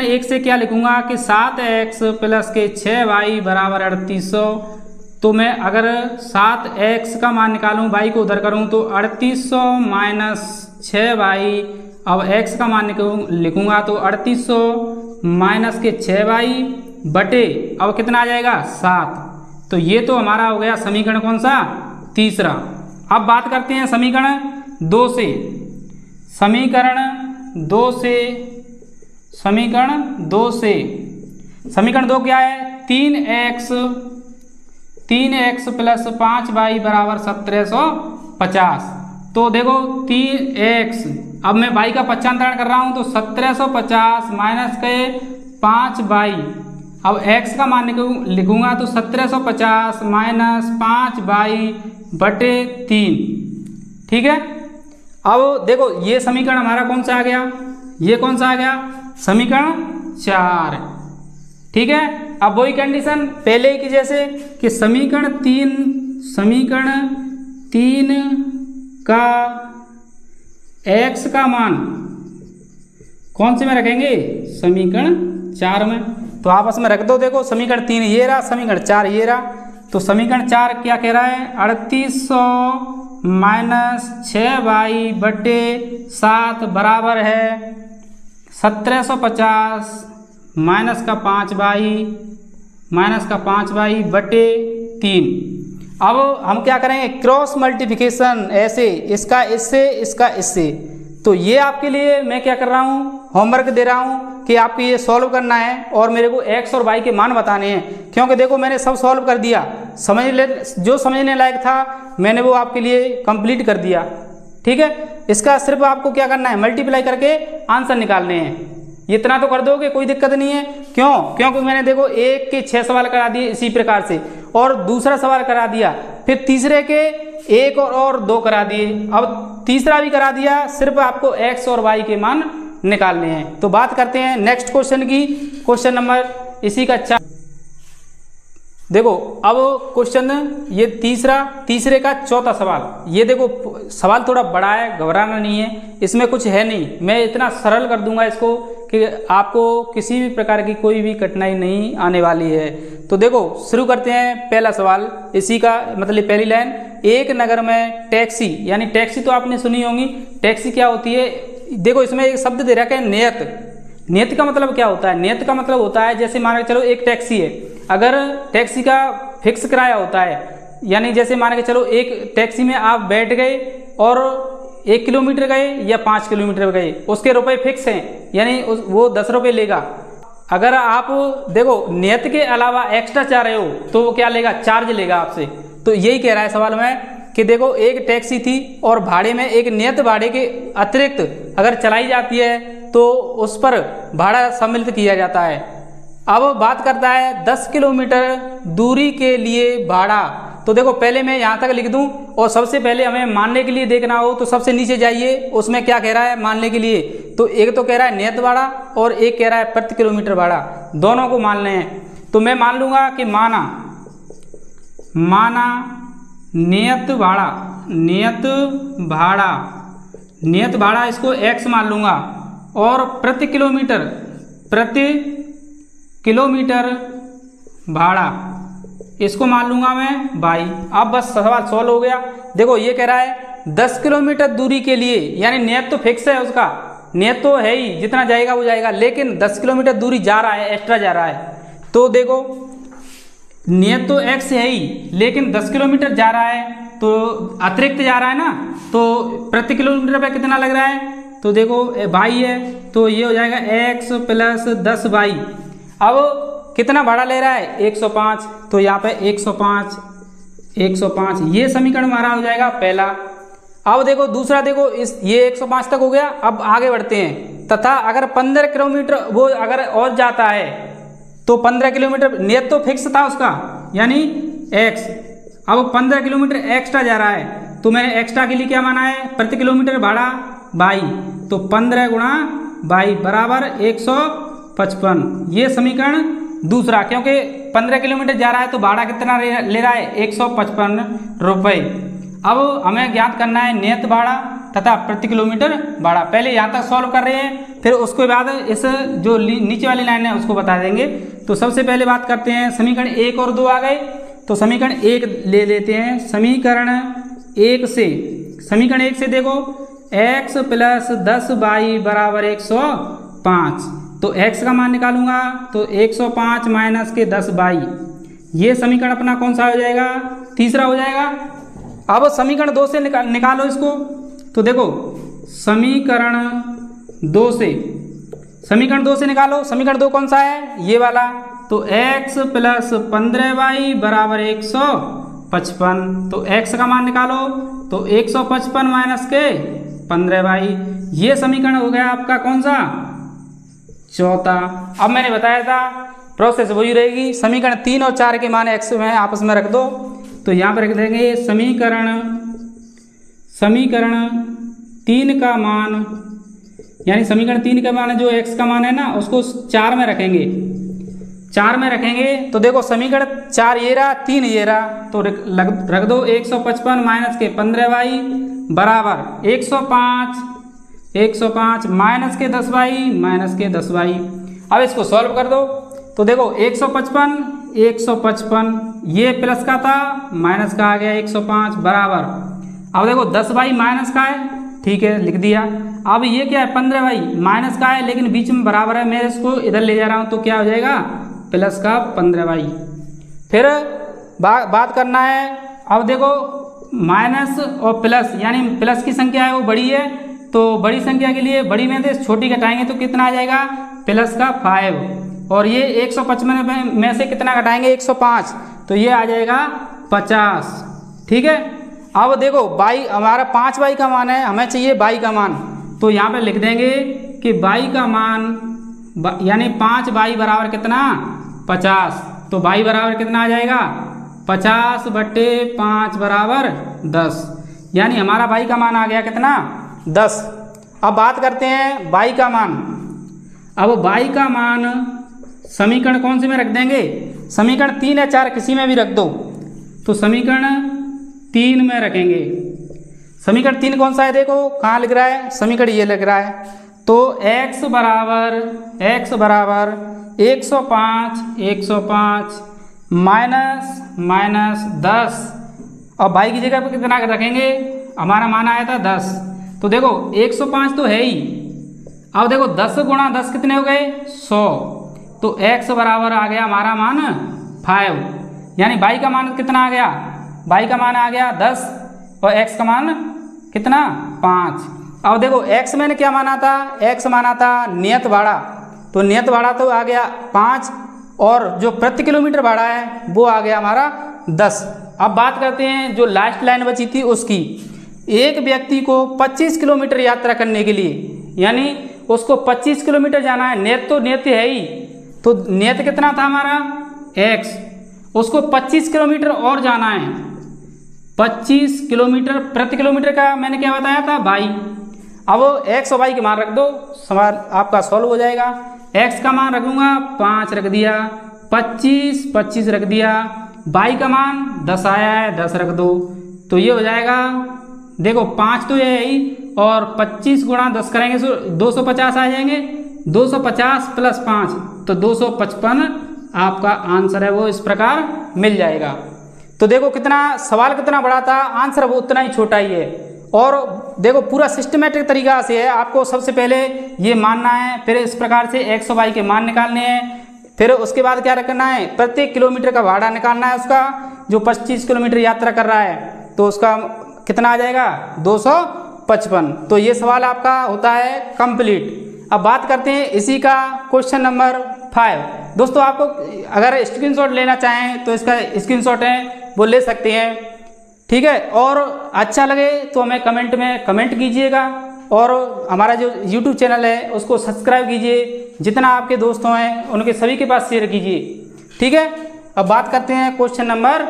Speaker 1: 1 से क्या लिखूंगा कि 7x प्लस के 6y बराबर 3800। तो मैं अगर 7x का मान निकालूं, y को उधर करूं, तो 3800 माइनस 6y। अब x का मान लिखूंगा तो 3800 माइनस के 6y बटे, अब कितना आ जाएगा? 7। तो ये तो हमारा हो गया समीकरण कौन सा? तीसरा। अब बात करते हैं समीकरण 2 से। समीकरण 2 क्या है? 3x प्लस 5y बराबर 1750। तो देखो 3x, अब मैं y का पक्षांतरण कर रहा हूं, तो 1750 माइनस के 5y अब x का मान लिखूंगा तो 1750 माइनस 5/3, ठीक है। अब देखो ये समीकरण हमारा कौन सा आ गया, ये कौन सा आ गया, समीकरण 4, ठीक है। अब वही कंडीशन पहले की जैसे कि समीकरण तीन का x का मान कौन से में रखेंगे, समीकरण 4 में। तो आपस में रख दो, देखो समीकरण 3 ये रहा, समीकरण 4 ये रहा। तो समीकरण 4 क्या कह रहा है, 3800 माइनस 6/7 बराबर है 1750 माइनस का 5/3। अब हम क्या करेंगे, क्रॉस मल्टीप्लिकेशन, ऐसे इसका इससे इसका इससे। तो ये आपके लिए मैं क्या कर रहा हूँ, होमवर्क दे रहा हूँ कि आपको ये सॉल्व करना है और मेरे को x और y के मान बताने हैं। क्योंकि देखो मैंने सब सॉल्व कर दिया, जो समझने लायक था मैंने वो आपके लिए कंप्लीट कर दिया, ठीक है। इसका सिर्फ आपको क्या करना है, मल्टीप्लाई करके आंसर निकालने हैं। इतना तो कर दोगे, कोई दिक्कत नहीं है। क्यों, क्योंकि मैंने देखो 1 के 6 सवाल करा दिए इसी प्रकार से, और दूसरा सवाल करा दिया, फिर तीसरे के 1 और 2 करा दिए, अब तीसरा भी करा दिया। सिर्फ आपको x और y के मान निकालने हैं। तो बात करते हैं नेक्स्ट क्वेश्चन की, क्वेश्चन नंबर इसी का 4। देखो अब क्वेश्चन ये तीसरे का चौथा सवाल। ये देखो सवाल थोड़ा बड़ा है, घबराना नहीं है, इसमें कुछ है नहीं, मैं इतना सरल कर दूंगा इसको कि आपको किसी भी प्रकार की कोई भी कठिनाई नहीं आने वाली है। तो देखो शुरू करते हैं पहला सवाल, इसी का मतलब पहली लाइन, एक नगर में टैक्सी, यानी टैक्सी तो आपने सुनी होगी, टैक्सी क्या होती है। देखो इसमें एक शब्द दे रखा है नियत। नियत का मतलब क्या होता है, नियत का मतलब होता है जैसे मान के चलो एक टैक्सी है, अगर टैक्सी का फिक्स किराया होता है, यानी जैसे मान के चलो एक टैक्सी में आप बैठ गए और 1 किलोमीटर गए या 5 किलोमीटर गए, उसके रुपए फिक्स हैं, यानी वो 10 रुपये लेगा। अगर आप देखो नियत के अलावा एक्स्ट्रा चाह रहे हो तो वो क्या लेगा, चार्ज लेगा आपसे। तो यही कह रहा है सवाल में कि देखो एक टैक्सी थी और भाड़े में एक नियत भाड़े के अतिरिक्त अगर चलाई जाती है तो उस पर भाड़ा सम्मिलित किया जाता है। अब बात करता है 10 किलोमीटर दूरी के लिए भाड़ा। तो देखो पहले मैं यहाँ तक लिख दूं और सबसे पहले हमें मानने के लिए देखना हो तो सबसे नीचे जाइए, उसमें क्या कह रहा है मानने के लिए। तो एक तो कह रहा है नियत भाड़ा और एक कह रहा है प्रति किलोमीटर भाड़ा, दोनों को मानने हैं। तो मैं मान लूँगा कि माना नियत भाड़ा इसको x मान लूँगा और प्रति किलोमीटर भाड़ा इसको मान लूँगा मैं y। अब बस सवाल सॉल्व हो गया। देखो ये कह रहा है 10 किलोमीटर दूरी के लिए, यानी नियत तो फिक्स है, उसका नियत तो है ही, जितना जाएगा वो जाएगा, लेकिन 10 किलोमीटर दूरी जा रहा है, एक्स्ट्रा जा रहा है। तो देखो नियत तो x है ही, लेकिन 10 किलोमीटर जा रहा है तो अतिरिक्त जा रहा है ना, तो प्रति किलोमीटर पे कितना लग रहा है। तो देखो y है तो ये हो जाएगा x प्लस 10y। अब कितना भाड़ा ले रहा है 105, तो यहाँ पे 105 ये समीकरण हमारा हो जाएगा पहला। अब देखो दूसरा, देखो ये 105 तक हो गया। अब आगे बढ़ते हैं, तथा अगर 15 किलोमीटर वो अगर और जाता है तो 15 किलोमीटर नियत तो फिक्स था उसका, यानी x। अब 15 किलोमीटर एक्स्ट्रा जा रहा है तो मैंने एक्स्ट्रा के लिए क्या माना है, प्रति किलोमीटर भाड़ा y। तो 15 गुणा y बराबर 155, ये समीकरण दूसरा। क्योंकि 15 किलोमीटर जा रहा है तो भाड़ा कितना ले रहा है 155 रुपये। अब हमें ज्ञात करना है नियत भाड़ा तथा प्रति किलोमीटर भाड़ा। पहले यहाँ तक सॉल्व कर रहे हैं, फिर उसके बाद इस जो नीचे वाली लाइन है उसको बता देंगे। तो सबसे पहले बात करते हैं, समीकरण 1 और 2 आ गए तो समीकरण 1 ले लेते हैं। समीकरण 1 से देखो x प्लस 10y बराबर 105। तो x का मान निकालूंगा तो 105 माइनस के 10y, ये समीकरण अपना कौन सा हो जाएगा, तीसरा हो जाएगा। अब समीकरण 2 से निकालो इसको। तो देखो समीकरण 2 से निकालो। समीकरण 2 कौन सा है, ये वाला। तो x प्लस 15y बराबर 155। तो x का मान निकालो तो 155 माइनस के 15y, ये समीकरण हो गया आपका कौन सा, चौथा। अब मैंने बताया था प्रोसेस वही रहेगी। समीकरण 3 और 4 के मान x में आपस में रख दो। तो यहाँ पर रख देंगे समीकरण 3 का मान, यानी समीकरण 3 का मान जो x का मान है ना उसको 4 में रखेंगे। 4 में रखेंगे तो देखो समीकरण 4 ये रहा, 3 ये रहा, तो रख दो 155 माइनस के 15y बराबर 105 माइनस के 10y। अब इसको सॉल्व कर दो। तो देखो 155 ये प्लस का था, माइनस का आ गया 105 बराबर। अब देखो 10y माइनस का है, ठीक है लिख दिया। अब ये क्या है 15y माइनस का है लेकिन बीच में बराबर है, मैं इसको इधर ले जा रहा हूँ तो क्या हो जाएगा प्लस का 15y। फिर बात करना है, अब देखो माइनस और प्लस यानी प्लस की संख्या है वो बड़ी है, तो बड़ी संख्या के लिए बड़ी में से छोटी घटाएंगे तो कितना आ जाएगा प्लस का 5। और ये 155 में से कितना घटाएंगे 105, तो ये आ जाएगा 50। ठीक है। अब देखो y हमारा 5y का मान है, हमें चाहिए y का मान, तो यहाँ पे लिख देंगे कि y का मान यानी 5y बराबर कितना 50। तो y बराबर कितना आ जाएगा 50/5 बराबर 10, यानी हमारा y का मान आ गया कितना 10। अब बात करते हैं y का मान। अब y का मान समीकरण कौन से में रख देंगे, समीकरण 3 या 4 किसी में भी रख दो। तो समीकरण 3 में रखेंगे। समीकरण 3 कौन सा है, देखो कहाँ लिख रहा है, समीकरण ये लिख रहा है। तो x बराबर 105 माइनस 10, और y की जगह पर कितना रखेंगे, हमारा मान आया था 10। तो देखो 105 तो है ही, अब देखो 10 गुणा 10 कितने हो गए 100, तो x बराबर आ गया हमारा मान 5, यानी y का मान कितना आ गया, y का मान आ गया 10 और x का मान कितना 5। अब देखो x मैंने क्या माना था, x माना था नियत भाड़ा, तो नियत भाड़ा तो आ गया 5 और जो प्रति किलोमीटर भाड़ा है वो आ गया हमारा 10। अब बात करते हैं जो लास्ट लाइन बची थी उसकी। एक व्यक्ति को 25 किलोमीटर यात्रा करने के लिए, यानी उसको 25 किलोमीटर जाना है, नियत तो नियत है ही, तो नियत कितना था हमारा x, उसको 25 किलोमीटर और जाना है। 25 किलोमीटर प्रति किलोमीटर का मैंने क्या बताया था y। अब x और y के मान रख दो, सवाल आपका सॉल्व हो जाएगा। x का मान रखूंगा 5 रख दिया, 25 रख दिया, y का मान 10 आया है 10 रख दो, तो ये हो जाएगा देखो 5 तो ये है ही, और 25 गुणा 10 करेंगे तो 250 आ जाएंगे, 250 प्लस 5 तो 255 आपका आंसर है वो इस प्रकार मिल जाएगा। तो देखो कितना सवाल कितना बड़ा था, आंसर वो उतना ही छोटा ही है। और देखो पूरा सिस्टमेटिक तरीका से है, आपको सबसे पहले ये मानना है, फिर इस प्रकार से x और y के मान निकालने हैं, फिर उसके बाद क्या रखना है प्रत्येक किलोमीटर का भाड़ा निकालना है उसका, जो 25 किलोमीटर यात्रा कर रहा है तो उसका कितना आ जाएगा 255। तो ये सवाल आपका होता है कंप्लीट। अब बात करते हैं इसी का क्वेश्चन नंबर 5। दोस्तों आपको अगर स्क्रीनशॉट लेना चाहें तो इसका स्क्रीनशॉट है वो ले सकते हैं, ठीक है। और अच्छा लगे तो हमें कमेंट में कमेंट कीजिएगा, और हमारा जो YouTube चैनल है उसको सब्सक्राइब कीजिए, जितना आपके दोस्तों हैं उनके सभी के पास शेयर कीजिए, ठीक है। अब बात करते हैं क्वेश्चन नंबर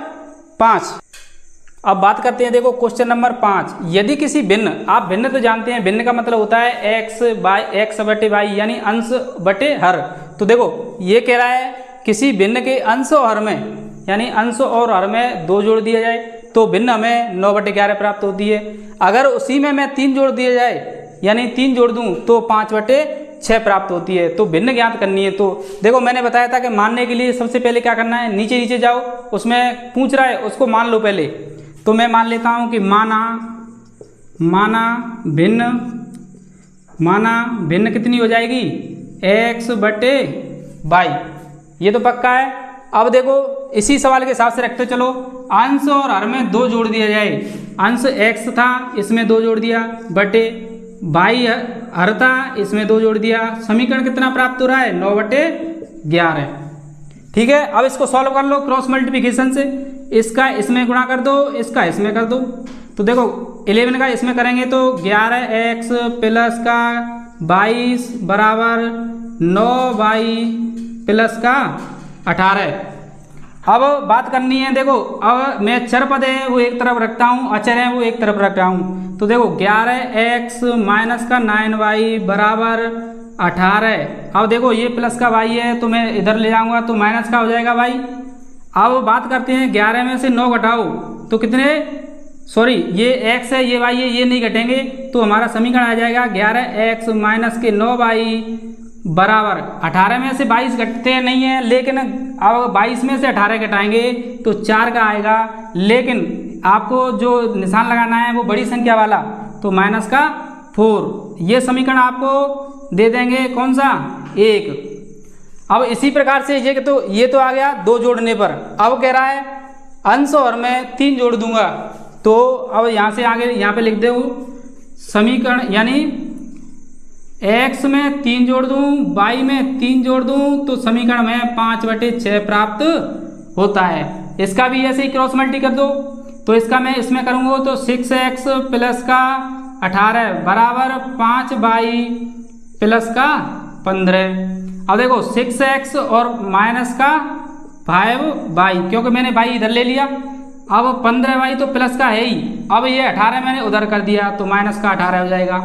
Speaker 1: 5। अब बात करते हैं देखो क्वेश्चन नंबर 5। यदि किसी भिन्न, आप भिन्न तो जानते हैं, भिन्न का मतलब होता है x बटे y यानी अंश बटे हर। तो देखो ये कह रहा है किसी भिन्न के अंश और हर में, यानी अंश और हर में 2 जोड़ दिया जाए तो भिन्न हमें 9/11 प्राप्त होती है। अगर उसी में मैं 3 जोड़ दिया जाए, यानी 3 जोड़ दूं तो 5/6 प्राप्त होती है। तो भिन्न ज्ञात करनी है। तो देखो मैंने बताया था कि मानने के लिए सबसे पहले क्या करना है, नीचे जाओ, उसमें पूछ रहा है उसको मान लो पहले। तो मैं मान लेता हूं कि माना भिन्न कितनी हो जाएगी x/y, ये तो पक्का है। अब देखो इसी सवाल के हिसाब से रखते चलो, अंश और हर में 2 जोड़ दिया जाए, अंश x था इसमें 2 जोड़ दिया, बटे y हर था इसमें 2 जोड़ दिया, समीकरण कितना प्राप्त हो रहा है 9/11, ठीक है। अब इसको सॉल्व कर लो क्रॉस मल्टीप्लिकेशन से, इसका इसमें गुणा कर दो, इसका इसमें कर दो। तो देखो 11 का इसमें करेंगे तो 11x प्लस का 22 बराबर 9y प्लस का 18। अब बात करनी है, देखो अब मैं चर पद है वो एक तरफ रखता हूँ, अचर है वो एक तरफ रखता हूँ। तो देखो 11x माइनस का 9y बराबर 18। अब देखो ये प्लस का y है तो मैं इधर ले जाऊंगा तो माइनस का हो जाएगा y। अब बात करते हैं 11 में से 9 घटाओ तो कितने, सॉरी ये x है ये y है, ये नहीं घटेंगे तो हमारा समीकरण आ जाएगा 11x माइनस के 9y बराबर 18 में से 22 घटते नहीं है, लेकिन अब 22 में से 18 घटाएंगे तो 4 का आएगा। लेकिन आपको जो निशान लगाना है वो बड़ी संख्या वाला, तो माइनस का 4। ये समीकरण आपको दे देंगे कौन सा, 1। अब इसी प्रकार से ये तो आ गया 2 जोड़ने पर। अब कह रहा है अंश और मैं 3 जोड़ दूंगा, तो अब यहाँ से आगे यहाँ पे लिख दो समीकरण, यानी x में 3 जोड़ दूँ, y में 3 जोड़ दूँ तो समीकरण में 5/6 प्राप्त होता है। इसका भी ऐसे ही क्रॉस मल्टी कर दो, तो इसका मैं इसमें करूँगा तो 6x प्लस का 18 बराबर 5y प्लस का 15। अब देखो 6x और माइनस का 5y, क्योंकि मैंने y इधर ले लिया। अब 15y तो प्लस का है ही, अब ये 18 मैंने उधर कर दिया तो माइनस का 18 हो जाएगा।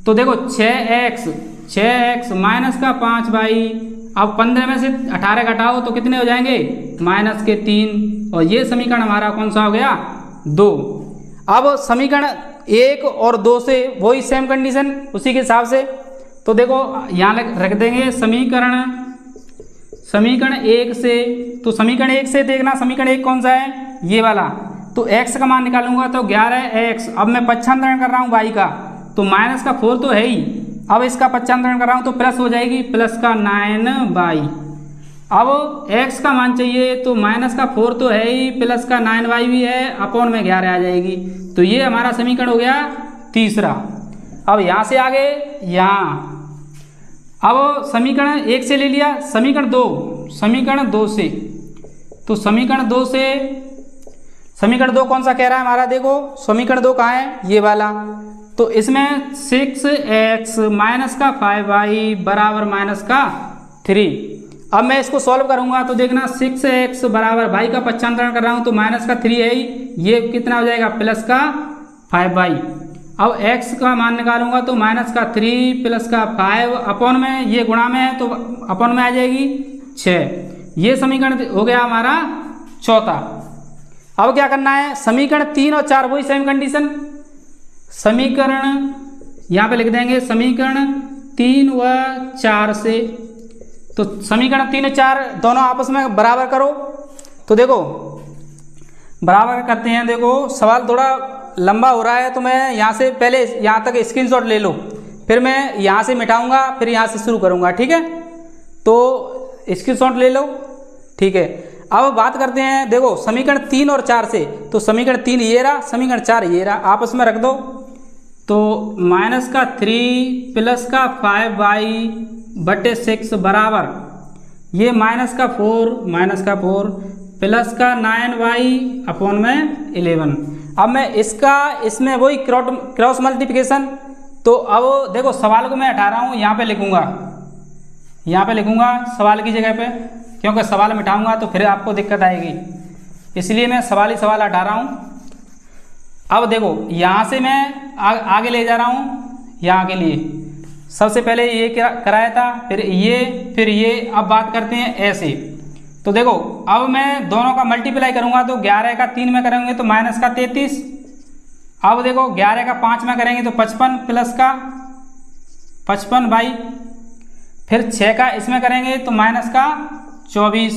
Speaker 1: तो देखो 6x माइनस का 5y, अब 15 में से 18 घटाओ तो कितने हो जाएंगे, माइनस के 3। और ये समीकरण हमारा कौन सा हो गया, 2। अब समीकरण 1 और 2 से वही सेम कंडीशन उसी के हिसाब से, तो देखो यहाँ रख देंगे समीकरण 1 से। तो समीकरण 1 से देखना, समीकरण 1 कौन सा है, ये वाला। तो x का मान निकालूंगा तो 11x, अब मैं पक्षांतरण कर रहा हूँ y का, तो माइनस का 4 तो है ही, अब इसका पक्षांतरण कर रहा हूँ तो प्लस हो जाएगी, प्लस का 9y। अब x का मान चाहिए तो माइनस का 4 तो है ही, प्लस का 9y भी है, अपॉन में 11 आ जाएगी। तो ये हमारा समीकरण हो गया तीसरा। अब यहाँ से आगे यहाँ, अब समीकरण 1 से ले लिया, समीकरण 2 से, तो समीकरण 2 कौन सा कह रहा है हमारा, देखो समीकरण 2 कहाँ है, ये वाला। तो इसमें 6x माइनस का 5y बराबर माइनस का 3। अब मैं इसको सॉल्व करूंगा तो देखना 6x बराबर y का पक्षांतरण कर रहा हूं तो माइनस का 3 है ही, ये कितना हो जाएगा, प्लस का 5y। अब x का मान निकालूंगा तो माइनस का 3 प्लस का 5, अपॉन में ये गुणा में है तो अपॉन में आ जाएगी 6। ये समीकरण हो गया हमारा चौथा। अब क्या करना है, समीकरण 3 और 4 वही सेम कंडीशन, समीकरण यहाँ पे लिख देंगे समीकरण 3 व 4 से। तो समीकरण 3 और 4 दोनों आपस में बराबर करो। तो देखो बराबर करते हैं, देखो सवाल थोड़ा लंबा हो रहा है तो मैं यहाँ से पहले यहाँ तक स्क्रीनशॉट ले लो, फिर मैं यहाँ से मिटाऊंगा, फिर यहाँ से शुरू करूँगा, ठीक है। तो स्क्रीनशॉट ले लो, ठीक है। अब बात करते हैं, देखो समीकरण 3 और 4 से, तो समीकरण 3 ये रहा, समीकरण 4 ये रहा, आपस में रख दो। तो माइनस का 3 प्लस का 5y/6 बराबर ये माइनस का 4 प्लस का 9y अपॉन में 11। अब मैं इसमें वही क्रॉस मल्टीप्लिकेशन, तो अब देखो सवाल को मैं हटा रहा हूँ, यहाँ पे लिखूंगा सवाल की जगह पे, क्योंकि सवाल मिटाऊंगा तो फिर आपको दिक्कत आएगी, इसलिए मैं सवाल हटा रहा हूँ। अब देखो यहाँ से मैं आगे ले जा रहा हूँ, यहाँ के लिए सबसे पहले ये कराया था, फिर ये। अब बात करते हैं ऐसे, तो देखो अब मैं दोनों का मल्टीप्लाई करूँगा तो 11 का 3 में करेंगे तो माइनस का 33। अब देखो 11 का 5 में करेंगे तो 55 प्लस का 55y, फिर 6 का इसमें करेंगे तो माइनस का 24,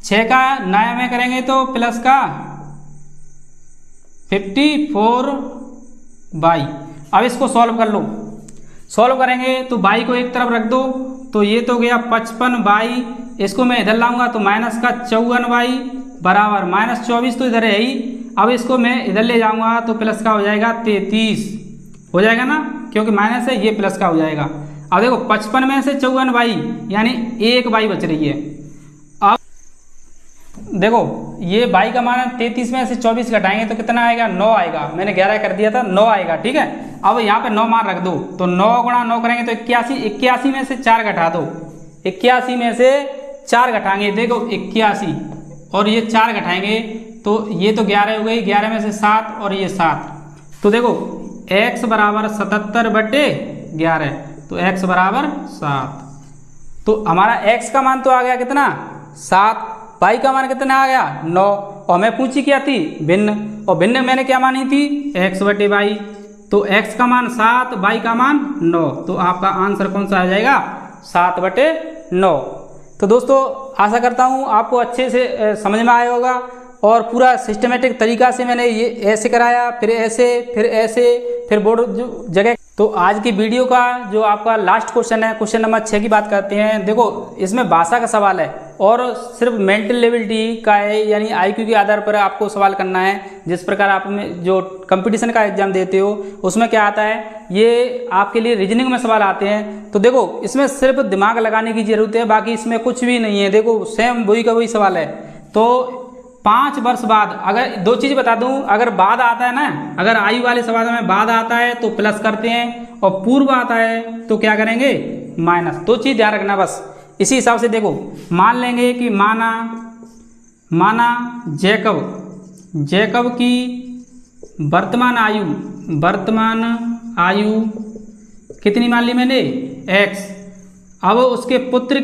Speaker 1: 6 का 9 में करेंगे तो प्लस का 54y। अब इसको सॉल्व कर लो, सॉल्व करेंगे तो y को एक तरफ रख दो, तो ये तो गया 55y, इसको मैं इधर लाऊंगा तो माइनस का 54y बराबर माइनस 24 तो इधर है ही। अब इसको मैं इधर ले जाऊंगा तो प्लस का हो जाएगा 33, हो जाएगा ना, क्योंकि माइनस है, ये प्लस का हो जाएगा। अब देखो 55 में से 54y यानी 1y बच रही है। अब देखो ये y का मान 33 में से 24 घटाएंगे तो कितना आएगा, 9 आएगा। मैंने 11 कर दिया था, 9 आएगा, ठीक है। अब यहाँ पे 9 मान रख दो, तो 9 गुणा 9 करेंगे तो 81 में से 4 घटा दो, 81 में से 4 घटाएंगे, देखो 81 और ये 4 घटाएंगे तो ये तो 11 हो गई, 11 में से 7 और ये 7, तो देखो x बराबर 77/11, तो x बराबर 7। तो हमारा x का मान तो आ गया कितना 7, y का मान कितना आ गया 9, और हमें पूछी क्या थी भिन्न, और भिन्न मैंने क्या मानी थी x/y, तो x का मान 7, y का मान 9, तो आपका आंसर कौन सा आ जाएगा 7/9। तो दोस्तों आशा करता हूँ आपको अच्छे से समझ में आया होगा, और पूरा सिस्टमेटिक तरीका से मैंने ये ऐसे कराया, फिर ऐसे, फिर ऐसे, फिर बोर्ड जगह। तो आज की वीडियो का जो आपका लास्ट क्वेश्चन है, क्वेश्चन नंबर 6 की बात करते हैं। देखो इसमें भाषा का सवाल है और सिर्फ मेंटल लेवलिटी का है, यानी IQ के आधार पर आपको सवाल करना है। जिस प्रकार आप में जो कंपटीशन का एग्जाम देते हो उसमें क्या आता है, ये आपके लिए रीजनिंग में सवाल आते हैं। तो देखो इसमें सिर्फ दिमाग लगाने की जरूरत है, बाकी इसमें कुछ भी नहीं है। देखो सेम वही का वही सवाल है। तो 5 वर्ष बाद, अगर 2 चीज़ बता दूं, अगर बाद आता है ना, अगर आयु वाले सवाल में बाद आता है तो प्लस करते हैं, और पूर्व आता है तो क्या करेंगे माइनस। 2 चीज़ ध्यान रखना बस। इसी हिसाब से देखो मान लेंगे कि माना जैकब की वर्तमान आयु कितनी मान ली मैंने x। अब उसके पुत्र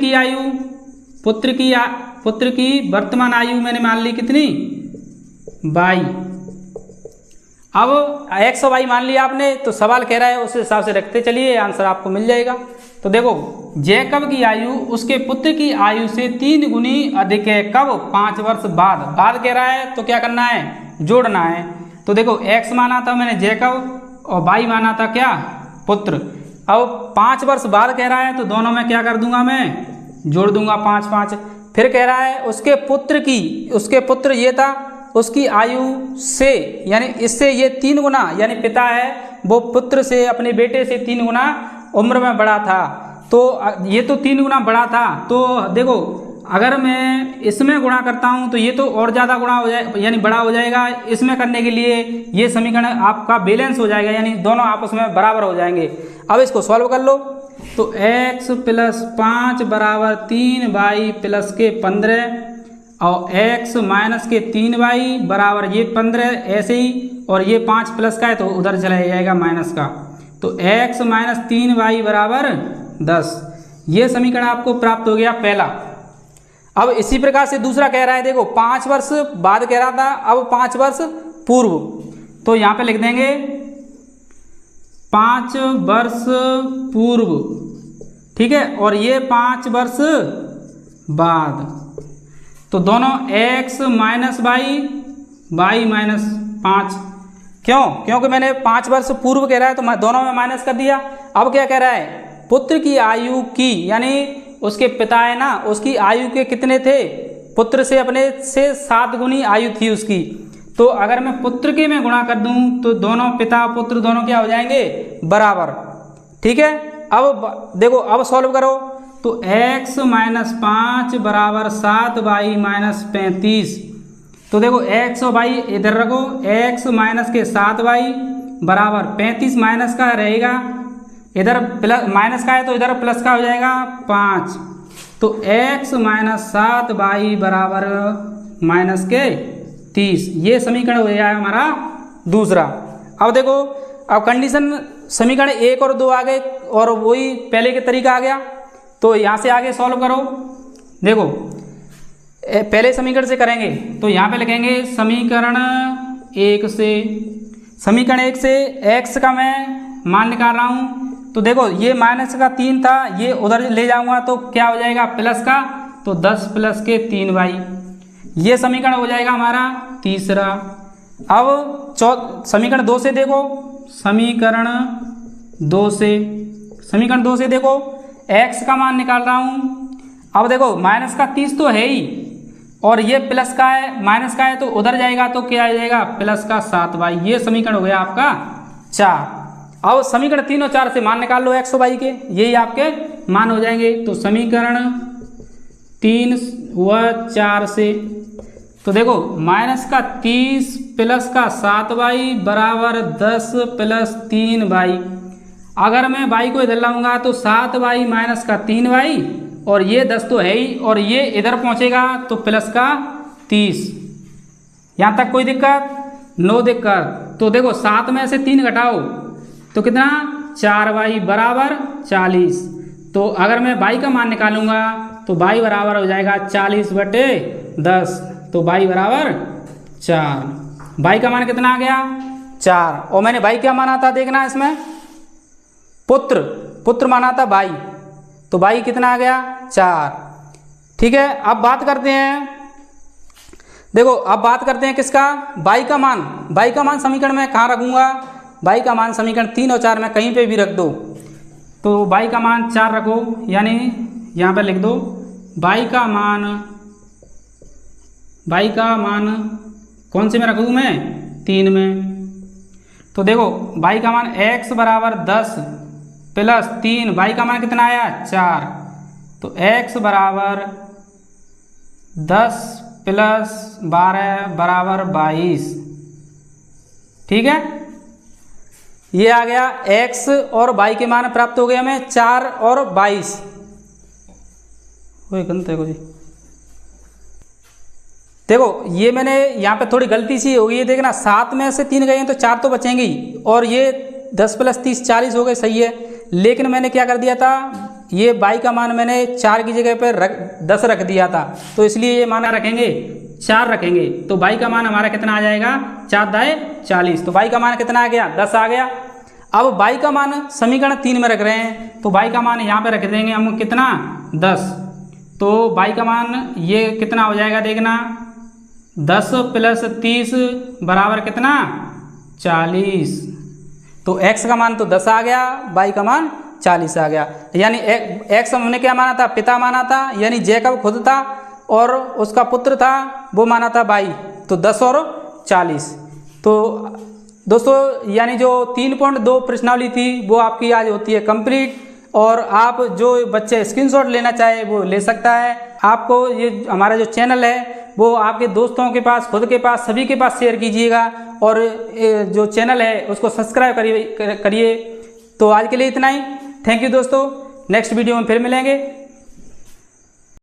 Speaker 1: की वर्तमान आयु मैंने मान ली कितनी y। अब x और y मान लिया आपने, तो सवाल कह रहा है उस हिसाब से रखते चलिए, आंसर आपको मिल जाएगा। तो देखो जैकब की आयु उसके पुत्र की आयु से 3 गुनी अधिक है, कब 5 वर्ष बाद कह रहा है, तो क्या करना है जोड़ना है। तो देखो x माना था मैंने जैकब और y माना था क्या पुत्र। अब 5 वर्ष बाद कह रहा है तो दोनों में क्या कर दूंगा मैं जोड़ दूंगा 5 फिर कह रहा है उसके पुत्र ये था, उसकी आयु से, यानी इससे ये 3 गुना, यानी पिता है वो पुत्र से अपने बेटे से 3 गुना उम्र में बड़ा था, तो ये तो 3 गुना बड़ा था। तो देखो अगर मैं इसमें गुणा करता हूँ तो ये तो और ज़्यादा गुणा हो जाए, यानी बड़ा हो जाएगा। इसमें करने के लिए ये समीकरण आपका बैलेंस हो जाएगा, यानी दोनों आपस में बराबर हो जाएंगे। अब इसको सॉल्व कर लो, तो x + 5 बराबर 3y + के 15, और x - के 3y बराबर ये 15 ऐसे ही, और ये 5 प्लस का है तो उधर चला जाएगा माइनस का, तो x - 3y बराबर 10। ये समीकरण आपको प्राप्त हो गया पहला। अब इसी प्रकार से दूसरा कह रहा है, देखो 5 वर्ष बाद कह रहा था, अब 5 वर्ष पूर्व, तो यहाँ पे लिख देंगे 5 वर्ष पूर्व, ठीक है, और ये 5 वर्ष बाद, तो दोनों x - y -5। क्योंकि मैंने 5 वर्ष पूर्व कह रहा है तो दोनों में माइनस कर दिया। अब क्या कह रहा है पुत्र की आयु की, यानी उसके पिता है ना, उसकी आयु के कितने थे, पुत्र से अपने से 7 गुनी आयु थी उसकी। तो अगर मैं पुत्र के में गुणा कर दूं तो दोनों पिता पुत्र दोनों क्या हो जाएंगे बराबर, ठीक है। अब देखो अब सॉल्व करो, तो x - 5 बराबर 7y - 35। तो देखो x और y इधर रखो, x - के 7y बराबर 35 माइनस का रहेगा, इधर प्लस माइनस का है तो इधर प्लस का हो जाएगा 5। तो x - 7y बराबर -30। ये समीकरण हो गया है हमारा दूसरा। अब देखो अब कंडीशन समीकरण 1 और 2 आ गए, और वही पहले के तरीका आ गया। तो यहाँ से आगे सॉल्व करो, देखो पहले समीकरण से करेंगे, तो यहाँ पे लिखेंगे समीकरण 1 से x का मैं मान निकाल रहा हूँ। तो देखो ये माइनस का 3 था, ये उधर ले जाऊंगा तो क्या हो जाएगा प्लस का, तो 10 + के 3y। ये समीकरण हो जाएगा हमारा तीसरा। अब समीकरण 2 से देखो, समीकरण 2 से देखो x का मान निकाल रहा हूँ। अब देखो माइनस का 30 तो है ही, और ये प्लस का है, माइनस का है तो उधर जाएगा तो क्या आ जाएगा प्लस का 7y। ये समीकरण हो गया आपका 4। अब समीकरण 3 और 4 से मान निकाल लो x और y के, यही आपके मान हो जाएंगे। तो समीकरण 3 व 4 से, तो देखो माइनस का 30 प्लस का 7y बराबर 10 + 3y। अगर मैं y को इधर लाऊंगा तो 7y - का 3y और ये 10 तो है ही, और ये इधर पहुँचेगा तो प्लस का 30। यहाँ तक कोई दिक्कत? नो दिक्कत। तो देखो 7 में से 3 घटाओ तो कितना? 4y बराबर 40। तो अगर मैं y का मान निकालूंगा तो y बराबर हो जाएगा 40/10। तो y बराबर 4। y का मान कितना आ गया? 4। और मैंने y क्या माना था देखना इसमें? पुत्र माना था y, तो y कितना आ गया? 4। ठीक है, अब बात करते हैं, देखो अब बात करते हैं किसका? y का मान। y का मान समीकरण में कहाँ रखूंगा? y का मान समीकरण 3 और 4 में कहीं पे भी रख दो। तो y का मान 4 रखो, यानी यहाँ पर लिख दो y का मान कौन से में रखूँ मैं? 3 में। तो देखो y का मान x बराबर 10 प्लस 3, y का मान कितना आया? 4। तो x बराबर 10 प्लस 12 बराबर 22। ठीक है, ये आ गया x और y के मान प्राप्त हो गए हमें 4 और 22। वही गलत है कुछ। देखो ये मैंने यहाँ पे थोड़ी गलती सी होगी, ये देखना 7 में से 3 गए हैं तो 4 तो बचेंगे ही, और ये 10 प्लस 30 40 हो गए, सही है। लेकिन मैंने क्या कर दिया था, ये y का मान मैंने 4 की जगह पर 10 रख दिया था, तो इसलिए ये मान रखेंगे 4 रखेंगे। तो y का मान हमारा कितना आ जाएगा? 4 दाए 40। तो y का मान कितना आ गया? 10 आ गया। अब y का मान समीकरण 3 में रख रहे हैं, तो y का मान यहाँ पे रख देंगे हम कितना? 10। तो y का मान ये कितना हो जाएगा देखना, 10 प्लस 30 बराबर कितना? 40। तो x का मान तो 10 आ गया, y का मान 40 आ गया। यानी x हमने क्या माना था? पिता माना था, यानी जैकब खुद था, और उसका पुत्र था वो माना था y। तो 10 और 40। तो दोस्तों यानी जो 3.2 प्रश्नावली थी वो आपकी आज होती है कंप्लीट। और आप जो बच्चे स्क्रीनशॉट लेना चाहे वो ले सकता है। आपको ये हमारा जो चैनल है वो आपके दोस्तों के पास, खुद के पास, सभी के पास शेयर कीजिएगा, और जो चैनल है उसको सब्सक्राइब करिए। तो आज के लिए इतना ही। थैंक यू दोस्तों, नेक्स्ट वीडियो में फिर मिलेंगे।